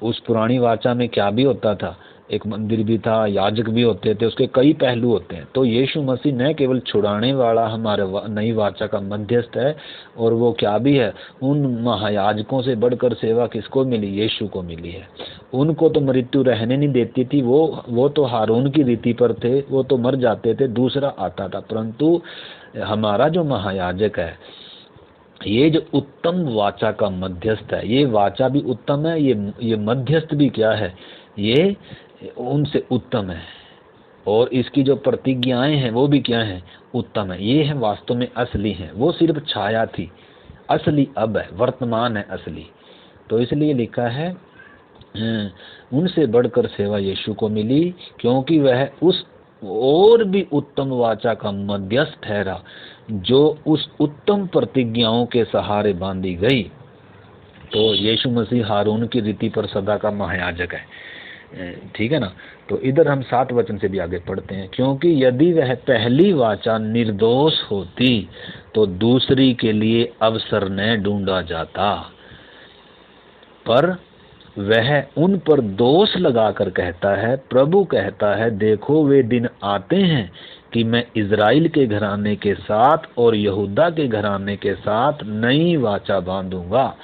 उस पुरानी वाचा में क्या भी होता था, एक मंदिर भी था, याजक भी होते थे, उसके कई पहलू होते हैं। तो यीशु मसीह न केवल छुड़ाने वाला हमारे नई वाचा का मध्यस्थ है, और वो क्या भी है, उन महायाजकों से बढ़कर सेवा किसको मिली, यीशु को मिली है। उनको तो मृत्यु रहने नहीं देती थी, वो तो हारून की रीति पर थे, वो तो मर जाते थे, दूसरा आता था। परंतु हमारा जो महायाजक है, ये जो उत्तम वाचा का मध्यस्थ है, ये वाचा भी उत्तम है, ये मध्यस्थ भी क्या है, ये उनसे उत्तम है, और इसकी जो प्रतिज्ञाएं हैं वो भी क्या है, उत्तम है। ये है वास्तव में असली है, वो सिर्फ छाया थी, असली अब है, वर्तमान है असली। तो इसलिए लिखा है उनसे बढ़कर सेवा यीशु को मिली, क्योंकि वह उस और भी उत्तम वाचा का मध्यस्थ ठहरा जो उस उत्तम प्रतिज्ञाओं के सहारे बांधी गई। तो यीशु मसीह हारून की रीति पर सदा का महायाजक है, ठीक है ना। तो इधर हम 7 वचन से भी आगे पढ़ते हैं, क्योंकि यदि वह पहली वाचा निर्दोष होती तो दूसरी के लिए अवसर न ढूंढा जाता, पर वह उन पर दोष लगाकर कहता है, प्रभु कहता है, देखो वे दिन आते हैं कि मैं इज़राइल के घराने के साथ और यहूदा के घराने के साथ नई वाचा बांधूंगा।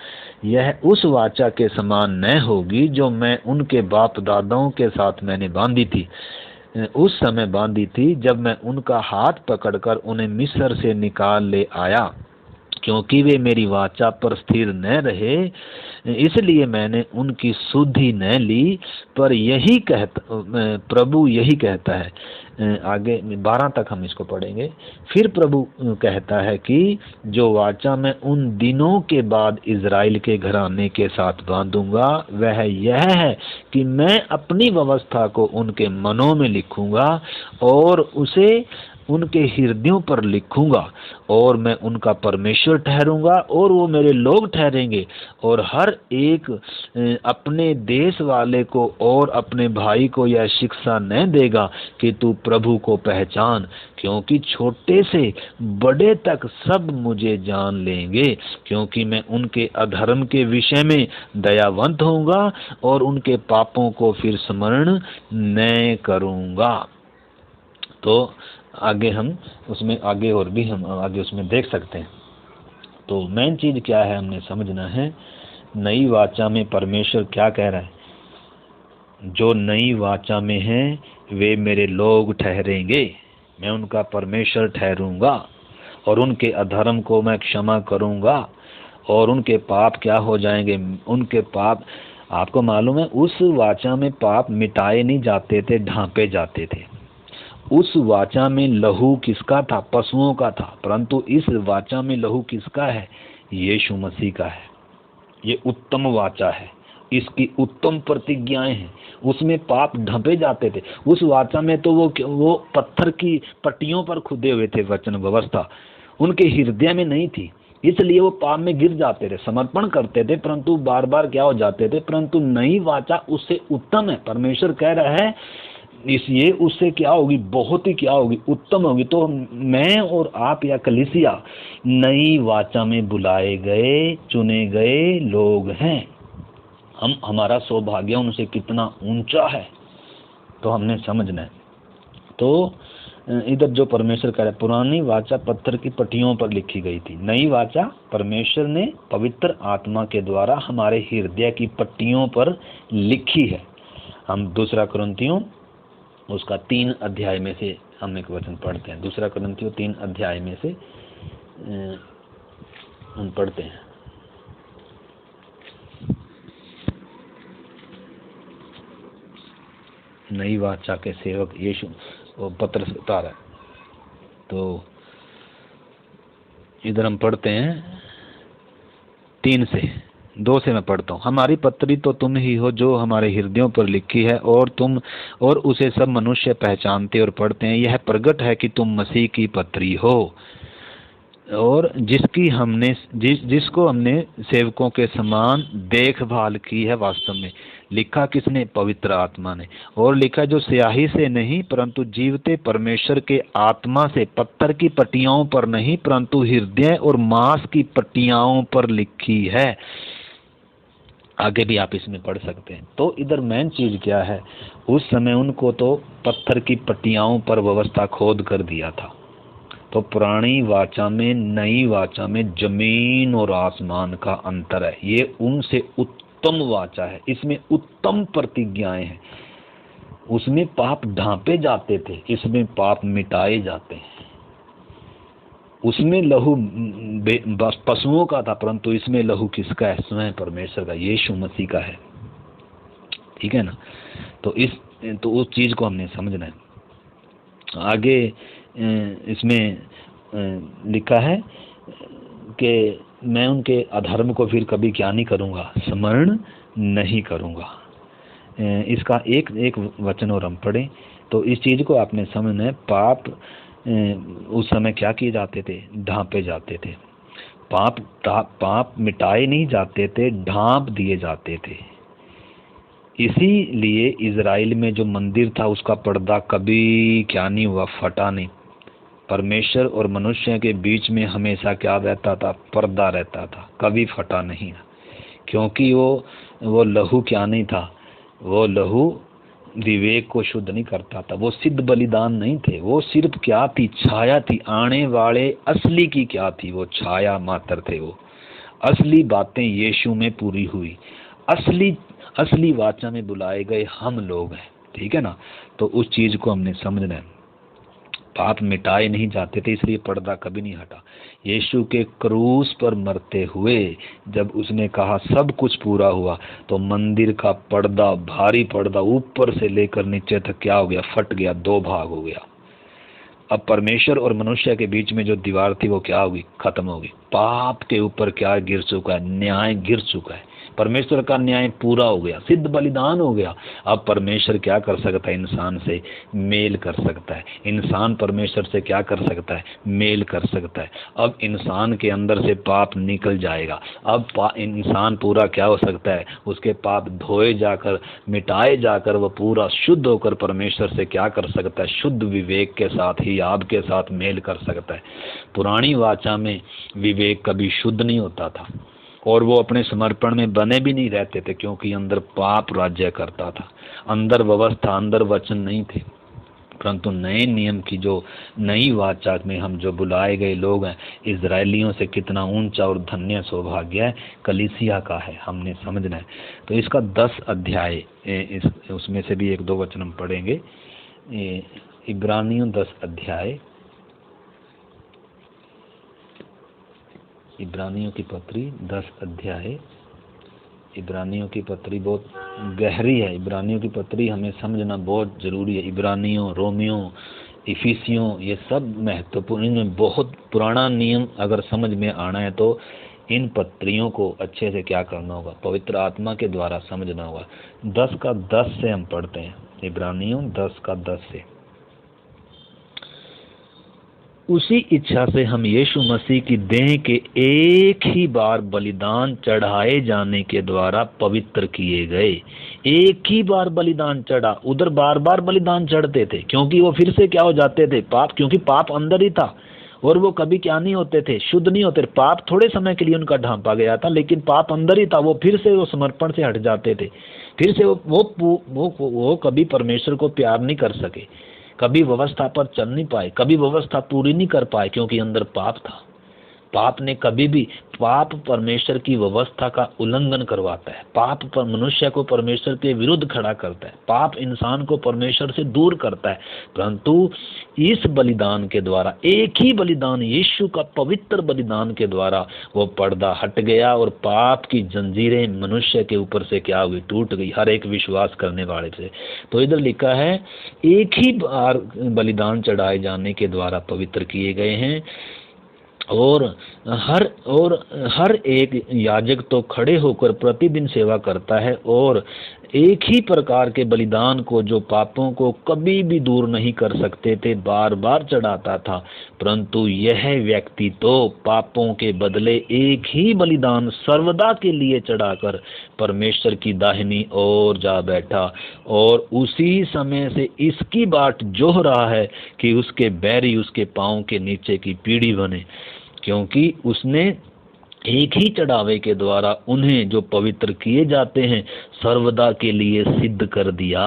यह उस वाचा के समान न होगी जो मैं उनके बाप दादाओं के साथ मैंने बांधी थी, उस समय बांधी थी जब मैं उनका हाथ पकड़कर उन्हें मिस्र से निकाल ले आया, क्योंकि वे मेरी वाचा पर स्थिर न रहे, इसलिए मैंने उनकी सुधि न ली। पर यही प्रभु यही कहता है, आगे 12 तक हम इसको पढ़ेंगे। फिर प्रभु कहता है कि जो वाचा मैं उन दिनों के बाद इज़राइल के घराने के साथ बांधूंगा वह यह है कि मैं अपनी व्यवस्था को उनके मनों में लिखूंगा और उसे उनके हृदयों पर लिखूंगा, और मैं उनका परमेश्वर ठहरूंगा और वो मेरे लोग ठहरेंगे। और हर एक अपने देश वाले को और अपने भाई को यह शिक्षा न देगा कि तू प्रभु को पहचान, क्योंकि छोटे से बड़े तक सब मुझे जान लेंगे, क्योंकि मैं उनके अधर्म के विषय में दयावंत होऊंगा और उनके पापों को फिर स्मरण न करूंगा। तो आगे हम उसमें आगे और भी हम आगे उसमें देख सकते हैं। तो मेन चीज क्या है हमने समझना है, नई वाचा में परमेश्वर क्या कह रहा है, जो नई वाचा में हैं वे मेरे लोग ठहरेंगे, मैं उनका परमेश्वर ठहरूंगा और उनके अधर्म को मैं क्षमा करूंगा और उनके पाप क्या हो जाएंगे, उनके पाप, आपको मालूम है उस वाचा में पाप मिटाए नहीं जाते थे, ढांपे जाते थे। उस वाचा में लहू किसका था, पशुओं का था, परंतु इस वाचा में लहू किसका है, यीशु मसीह का है। ये उत्तम वाचा है, इसकी उत्तम प्रतिज्ञाएं हैं, उसमें पाप ढंपे जाते थे। उस वाचा में तो वो पत्थर की पट्टियों पर खुदे हुए थे, वचन व्यवस्था उनके हृदय में नहीं थी, इसलिए वो पाप में गिर जाते थे, समर्पण करते थे परंतु बार बार क्या हो जाते थे। परंतु नई वाचा उससे उत्तम है, परमेश्वर कह रहा है इसलिए उससे क्या होगी, बहुत ही क्या होगी, उत्तम होगी। तो मैं और आप या कलीसिया नई वाचा में बुलाए गए चुने गए लोग हैं। हमारा सौभाग्य उनसे कितना ऊंचा है, तो हमने समझना है। तो इधर जो परमेश्वर कह रहा है, पुरानी वाचा पत्थर की पट्टियों पर लिखी गई थी, नई वाचा परमेश्वर ने पवित्र आत्मा के द्वारा हमारे हृदय की पट्टियों पर लिखी है। हम दूसरा कुरिन्थियों उसका 3 अध्याय में से हम एक वचन पढ़ते हैं। दूसरा कुरिन्थियों 3 अध्याय में से हम पढ़ते हैं। नई वाचा के सेवक यीशु पत्रस बता रहा है, तो इधर हम पढ़ते हैं 3 से 2 से मैं पढ़ता हूँ। हमारी पत्री तो तुम ही हो जो हमारे हृदयों पर लिखी है, और उसे सब मनुष्य पहचानते और पढ़ते हैं। यह प्रगट है कि तुम मसीह की पत्री हो, और जिसको हमने सेवकों के समान देखभाल की है। वास्तव में लिखा किसने, पवित्र आत्मा ने, और लिखा जो स्याही से नहीं परंतु जीवते परमेश्वर के आत्मा से, पत्थर की पट्टियों पर नहीं परंतु हृदय और मांस की पट्टियों पर लिखी है। आगे भी आप इसमें पढ़ सकते हैं। तो इधर मेन चीज क्या है, उस समय उनको तो पत्थर की पट्टियों पर व्यवस्था खोद कर दिया था। तो पुरानी वाचा में नई वाचा में जमीन और आसमान का अंतर है। ये उनसे उत्तम वाचा है, इसमें उत्तम प्रतिज्ञाएं हैं। उसमें पाप ढांपे जाते थे, इसमें पाप मिटाए जाते हैं। उसमें लहू पशुओं का था परंतु इसमें लहू किसका है, स्वयं परमेश्वर का, यीशु मसीह का है। ठीक है ना। तो उस चीज को हमने समझना है। आगे इसमें लिखा है कि मैं उनके अधर्म को फिर कभी क्या नहीं करूंगा, स्मरण नहीं करूंगा। इसका एक वचन और हम पढ़ें तो इस चीज को आपने समझना है। पाप उस समय क्या किए जाते थे, ढांपे जाते थे। पाप मिटाए नहीं जाते थे, ढांप दिए जाते थे। इसीलिए इज़राइल में जो मंदिर था उसका पर्दा कभी क्या नहीं हुआ, फटा नहीं। परमेश्वर और मनुष्य के बीच में हमेशा क्या रहता था, पर्दा रहता था, कभी फटा नहीं। क्योंकि वो लहू क्या नहीं था, वो लहू विवेक को शुद्ध नहीं करता था। वो सिद्ध बलिदान नहीं थे, वो सिर्फ क्या थी, छाया थी। आने वाले असली की क्या थी, वो छाया मात्र थे। वो असली बातें यीशु में पूरी हुई, असली असली वाचा में बुलाए गए हम लोग हैं, ठीक है ना। तो उस चीज को हमने समझना है। पाप मिटाए नहीं जाते थे, इसलिए पर्दा कभी नहीं हटा। यीशु के क्रूस पर मरते हुए जब उसने कहा सब कुछ पूरा हुआ, तो मंदिर का पर्दा, भारी पर्दा ऊपर से लेकर नीचे तक क्या हो गया, फट गया, दो भाग हो गया। अब परमेश्वर और मनुष्य के बीच में जो दीवार थी वो क्या होगी, खत्म होगी। पाप के ऊपर क्या गिर चुका है, न्याय गिर चुका है। परमेश्वर का न्याय पूरा हो गया, सिद्ध बलिदान हो गया। अब परमेश्वर क्या कर सकता है, इंसान से मेल कर सकता है। इंसान परमेश्वर से क्या कर सकता है, मेल कर सकता है। अब इंसान के अंदर से पाप निकल जाएगा। अब इंसान पूरा क्या हो सकता है, उसके पाप धोए जाकर, मिटाए जाकर, वह पूरा शुद्ध होकर परमेश्वर से क्या कर सकता है, शुद्ध विवेक के साथ ही आपके साथ मेल कर सकता है। पुरानी वाचा में विवेक कभी शुद्ध नहीं होता था, और वो अपने समर्पण में बने भी नहीं रहते थे, क्योंकि अंदर पाप राज्य करता था, अंदर व्यवस्था, अंदर वचन नहीं थे। परंतु नए नियम की जो नई वाचा में हम जो बुलाए गए लोग हैं, इजरायलियों से कितना ऊंचा और धन्य सौभाग्य है कलीसिया का है, हमने समझना है। तो इसका 10 अध्याय, उसमें से भी 1-2 वचन हम पढ़ेंगे। इब्रानियों 10 अध्याय, इब्रानियों की पत्री 10 अध्याय। इब्रानियों की पत्री बहुत गहरी है, इब्रानियों की पत्री हमें समझना बहुत ज़रूरी है। इब्रानियों, रोमियों, इफिसियों, ये सब महत्वपूर्ण, इनमें बहुत पुराना नियम अगर समझ में आना है तो इन पत्रियों को अच्छे से क्या करना होगा, पवित्र आत्मा के द्वारा समझना होगा। 10 का 10 से हम पढ़ते हैं, इब्रानियों 10 का 10 से। उसी इच्छा से हम यीशु मसीह की देह के एक ही बार बलिदान चढ़ाए जाने के द्वारा पवित्र किए गए। एक ही बार बलिदान चढ़ा, उधर बार बार बलिदान चढ़ते थे, क्योंकि वो फिर से क्या हो जाते थे, पाप, क्योंकि पाप अंदर ही था और वो कभी क्या नहीं होते थे, शुद्ध नहीं होते। पाप थोड़े समय के लिए उनका ढांपा गया था, लेकिन पाप अंदर ही था। वो फिर से वो समर्पण से हट जाते थे, फिर से वो कभी परमेश्वर को प्यार नहीं कर सके, कभी व्यवस्था पर चल नहीं पाए, कभी व्यवस्था पूरी नहीं कर पाए, क्योंकि अंदर पाप था। पाप ने कभी भी, पाप परमेश्वर की व्यवस्था का उल्लंघन करवाता है। पाप पर मनुष्य को परमेश्वर के विरुद्ध खड़ा करता है। पाप इंसान को परमेश्वर से दूर करता है। परंतु इस बलिदान के द्वारा, एक ही बलिदान, यीशु का पवित्र बलिदान के द्वारा वो पर्दा हट गया और पाप की जंजीरें मनुष्य के ऊपर से क्या हुई, टूट गई, हर एक विश्वास करने वाले से। तो इधर लिखा है एक ही बार बलिदान चढ़ाए जाने के द्वारा पवित्र किए गए हैं। और हर एक याजक तो खड़े होकर प्रतिदिन सेवा करता है और एक ही प्रकार के बलिदान को, जो पापों को कभी भी दूर नहीं कर सकते थे, बार बार चढ़ाता था। परंतु यह व्यक्ति तो पापों के बदले एक ही बलिदान सर्वदा के लिए चढ़ाकर परमेश्वर की दाहिनी ओर जा बैठा, और उसी समय से इसकी बाट जोह रहा है कि उसके बैरी उसके पांव के नीचे की पीढ़ी बने, क्योंकि उसने एक ही चढ़ावे के द्वारा उन्हें जो पवित्र किए जाते हैं सर्वदा के लिए सिद्ध कर दिया।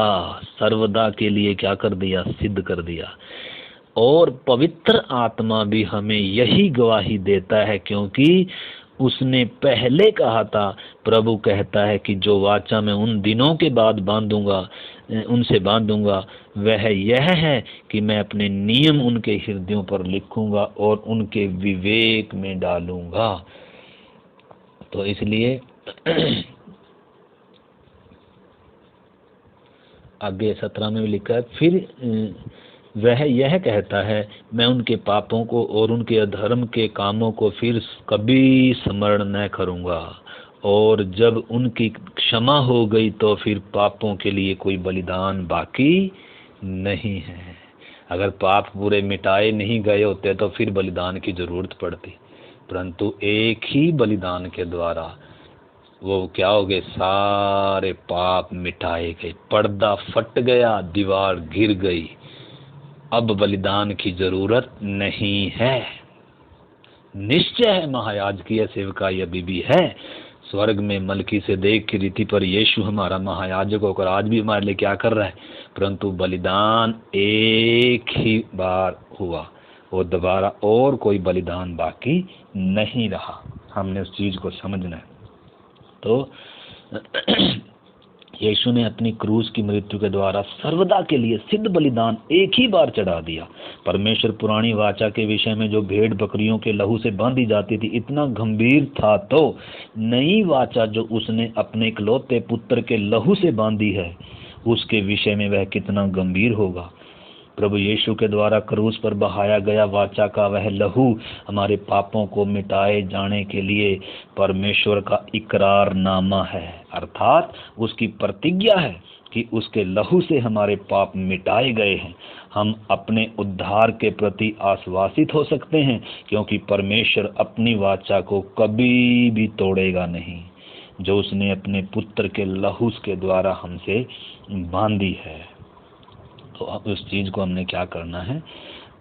सर्वदा के लिए क्या कर दिया, सिद्ध कर दिया। और पवित्र आत्मा भी हमें यही गवाही देता है, क्योंकि उसने पहले कहा था, प्रभु कहता है कि जो वाचा मैं उन दिनों के बाद उनसे बांधूंगा वह यह है कि मैं अपने नियम उनके हृदयों पर लिखूंगा और उनके विवेक में डालूंगा। तो इसलिए आगे 17 में भी लिखा है, फिर वह यह कहता है, मैं उनके पापों को और उनके अधर्म के कामों को फिर कभी स्मरण न करूंगा, और जब उनकी क्षमा हो गई तो फिर पापों के लिए कोई बलिदान बाकी नहीं है। अगर पाप पूरे मिटाए नहीं गए होते तो फिर बलिदान की जरूरत पड़ती, परंतु एक ही बलिदान के द्वारा वो क्या हो गए, सारे पाप मिटाए गए, पर्दा फट गया, दीवार गिर गई। अब बलिदान की जरूरत नहीं है। निश्चय है महायाजकीय सेवकाई अभी भी है, स्वर्ग में मलकीसेदेक की रीति पर यीशु हमारा महायाजक होकर आज भी हमारे लिए क्या कर रहा है, परंतु बलिदान एक ही बार हुआ, वो दोबारा और कोई बलिदान बाकी नहीं रहा। हमने उस चीज को समझना है। तो यीशु ने अपनी क्रूस की मृत्यु के द्वारा सर्वदा के लिए सिद्ध बलिदान एक ही बार चढ़ा दिया। परमेश्वर पुरानी वाचा के विषय में जो भेड़ बकरियों के लहू से बांधी जाती थी इतना गंभीर था, तो नई वाचा जो उसने अपने इकलौते पुत्र के लहू से बांधी है उसके विषय में वह कितना गंभीर होगा। प्रभु यीशु के द्वारा क्रूस पर बहाया गया वाचा का वह लहू हमारे पापों को मिटाए जाने के लिए परमेश्वर का इकरारनामा है, अर्थात उसकी प्रतिज्ञा है कि उसके लहू से हमारे पाप मिटाए गए हैं। हम अपने उद्धार के प्रति आश्वासित हो सकते हैं, क्योंकि परमेश्वर अपनी वाचा को कभी भी तोड़ेगा नहीं जो उसने अपने पुत्र के लहू के द्वारा हमसे बांधी है। तो अब उस चीज को हमने क्या करना है,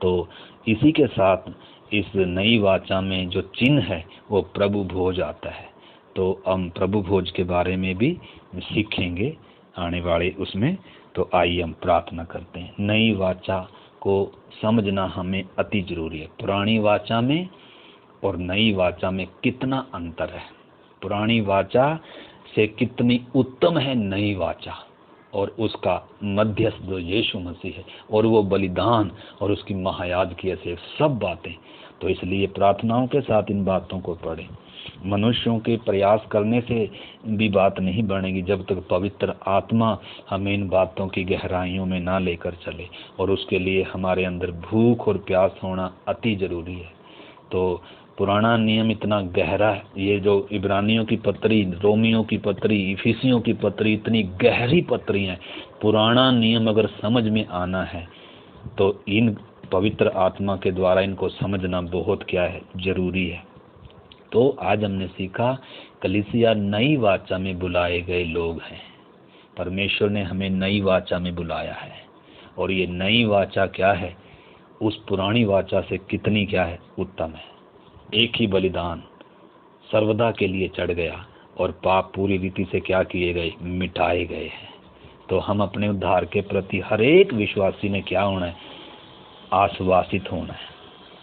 तो इसी के साथ इस नई वाचा में जो चिन्ह है वो प्रभु भोज आता है। तो हम प्रभु भोज के बारे में भी सीखेंगे आने वाले उसमें। तो आइए हम प्रार्थना करते हैं। नई वाचा को समझना हमें अति जरूरी है। पुरानी वाचा में और नई वाचा में कितना अंतर है, पुरानी वाचा से कितनी उत्तम है नई वाचा, और उसका मध्यस्थ जो यीशु मसीह है, और वो बलिदान और उसकी महायाजकी से सब बातें। तो इसलिए प्रार्थनाओं के साथ इन बातों को पढ़ें। मनुष्यों के प्रयास करने से भी बात नहीं बनेगी जब तक पवित्र आत्मा हमें इन बातों की गहराइयों में ना लेकर चले, और उसके लिए हमारे अंदर भूख और प्यास होना अति जरूरी है। तो पुराना नियम इतना गहरा है, ये जो इब्रानियों की पत्री, रोमियों की पत्री, इफिसियों की पत्री, इतनी गहरी पत्री हैं। पुराना नियम अगर समझ में आना है तो इन पवित्र आत्मा के द्वारा इनको समझना बहुत क्या है, जरूरी है। तो आज हमने सीखा कलीसिया नई वाचा में बुलाए गए लोग हैं। परमेश्वर ने हमें नई वाचा में बुलाया है, और ये नई वाचा क्या है, उस पुरानी वाचा से कितनी क्या है, उत्तम है। एक ही बलिदान सर्वदा के लिए चढ़ गया, और पाप पूरी रीति से क्या किए गए, मिटाए गए हैं। तो हम अपने उद्धार के प्रति हर एक विश्वासी ने क्या होना है, आश्वासित होना है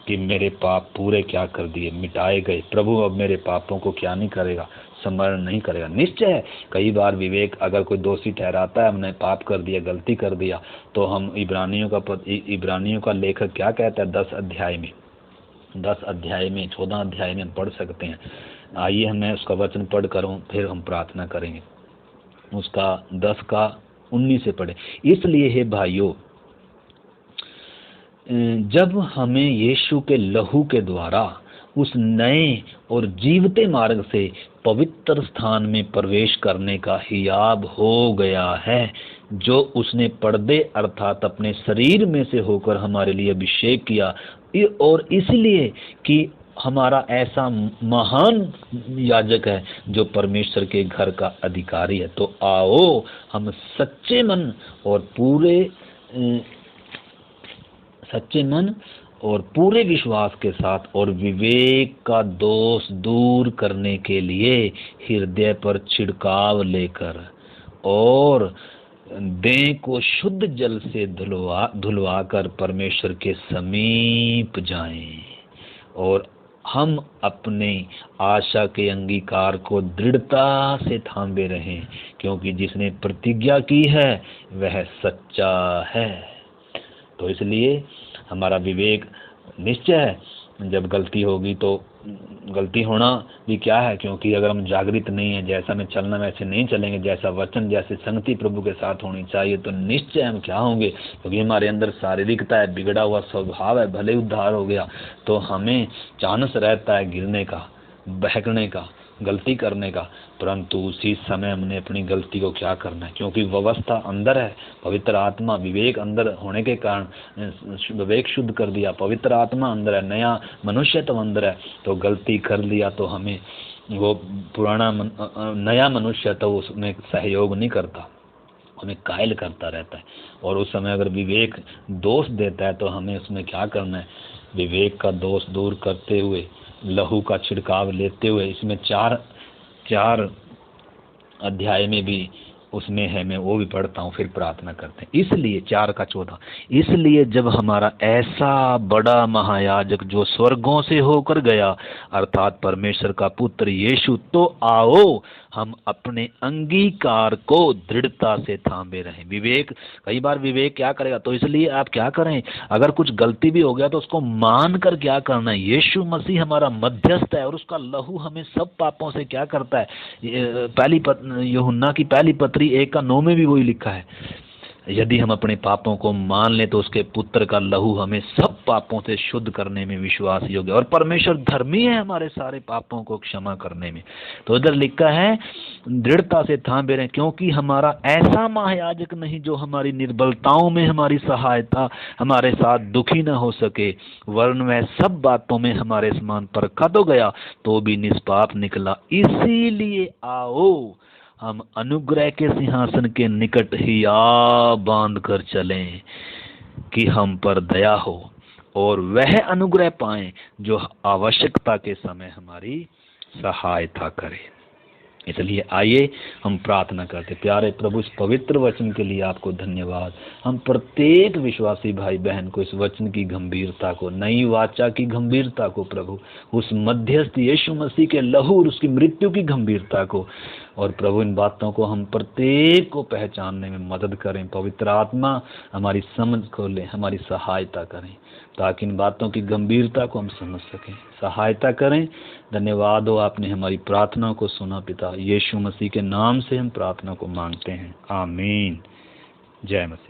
कि मेरे पाप पूरे क्या कर दिए, मिटाए गए। प्रभु अब मेरे पापों को क्या नहीं करेगा, स्मरण नहीं करेगा। निश्चय है कई बार विवेक अगर कोई दोषी ठहराता है, हमने पाप कर दिया, गलती कर दिया, तो हम इब्रानियों का लेखक क्या कहता है 10 अध्याय में 14 अध्याय में हम पढ़ सकते हैं। आइए मैं उसका वचन पढ़ करूँ, फिर हम प्रार्थना करेंगे। उसका 10 का 19 से पढ़े। इसलिए हे भाइयों, जब हमें यीशु के लहू के द्वारा उस नए और जीवते मार्ग से पवित्र स्थान में प्रवेश करने का हियाब हो गया है, जो उसने पर्दे अर्थात अपने शरीर में से होकर हमारे लिए अभिषेक किया, और इसलिए कि हमारा ऐसा महान याजक है जो परमेश्वर के घर का अधिकारी है। तो आओ हम सच्चे मन और पूरे विश्वास के साथ और विवेक का दोष दूर करने के लिए हृदय पर छिड़काव लेकर और देह को शुद्ध जल से धुलवा कर परमेश्वर के समीप जाएं, और हम अपने आशा के अंगीकार को दृढ़ता से थामे रहें, क्योंकि जिसने प्रतिज्ञा की है वह सच्चा है। तो इसलिए हमारा विवेक निश्चय है, जब गलती होगी तो गलती होना भी क्या है, क्योंकि अगर हम जागृत नहीं है, जैसा में चलना वैसे नहीं चलेंगे, जैसा वचन जैसे संगति प्रभु के साथ होनी चाहिए, तो निश्चय हम क्या होंगे, क्योंकि हमारे अंदर शारीरिकता है, बिगड़ा हुआ स्वभाव है, भले उद्धार हो गया तो हमें चांस रहता है गिरने का, बहकने का, गलती करने का, परंतु उसी समय हमने अपनी गलती को क्या करना है, क्योंकि व्यवस्था अंदर है, पवित्र आत्मा विवेक अंदर होने के कारण विवेक शुद्ध कर दिया, पवित्र आत्मा अंदर है, नया मनुष्य तो अंदर है। तो गलती कर लिया तो हमें वो पुराना नया मनुष्य तो उसमें सहयोग नहीं करता, हमें कायल करता रहता है। और उस समय अगर विवेक दोष देता है तो हमें उसमें क्या करना है, विवेक का दोष दूर करते हुए, लहू का छिड़काव लेते हुए, इसमें 4 4 अध्याय में भी उसमें है, मैं वो भी पढ़ता हूँ, फिर प्रार्थना करते हैं। इसलिए 4:14, इसलिए जब हमारा ऐसा बड़ा महायाजक जो स्वर्गों से होकर गया, अर्थात परमेश्वर का पुत्र यीशु, तो आओ हम अपने अंगीकार को दृढ़ता से थामे रहें। विवेक, कई बार विवेक क्या करेगा, तो इसलिए आप क्या करें, अगर कुछ गलती भी हो गया तो उसको मान कर क्या करना है, यीशु मसीह हमारा मध्यस्थ है और उसका लहू हमें सब पापों से क्या करता है। यूहन्ना की पहली पत्री 1:9 में भी वही लिखा है, यदि हम अपने पापों को मान लें तो उसके पुत्र का लहू हमें सब पापों से शुद्ध करने में विश्वास योग्य, और परमेश्वर धर्मी है हमारे सारे पापों को क्षमा करने में। तो इधर लिखा है दृढ़ता से थामे रहें, क्योंकि हमारा ऐसा महायाजक नहीं जो हमारी निर्बलताओं में हमारी सहायता हमारे साथ दुखी न हो सके, वरन वह सब बातों में हमारे समान परखा तो गया तो भी निष्पाप निकला। इसीलिए आओ हम अनुग्रह के सिंहासन के निकट ही आ बांध कर चलें कि हम पर दया हो और वह अनुग्रह पाएं जो आवश्यकता के समय हमारी सहायता करे। इसलिए आइए हम प्रार्थना करते। प्यारे प्रभु, इस पवित्र वचन के लिए आपको धन्यवाद। हम प्रत्येक विश्वासी भाई बहन को इस वचन की गंभीरता को, नई वाचा की गंभीरता को, प्रभु उस मध्यस्थ यीशु मसीह के लहू और उसकी मृत्यु की गंभीरता को, और प्रभु इन बातों को हम प्रत्येक को पहचानने में मदद करें। पवित्र आत्मा हमारी समझ खोले, हमारी सहायता करें, ताकि इन बातों की गंभीरता को हम समझ सकें। सहायता करें। धन्यवाद हो, आपने हमारी प्रार्थना को सुना। पिता यीशु मसीह के नाम से हम प्रार्थना को मांगते हैं, आमीन। जय मसीह।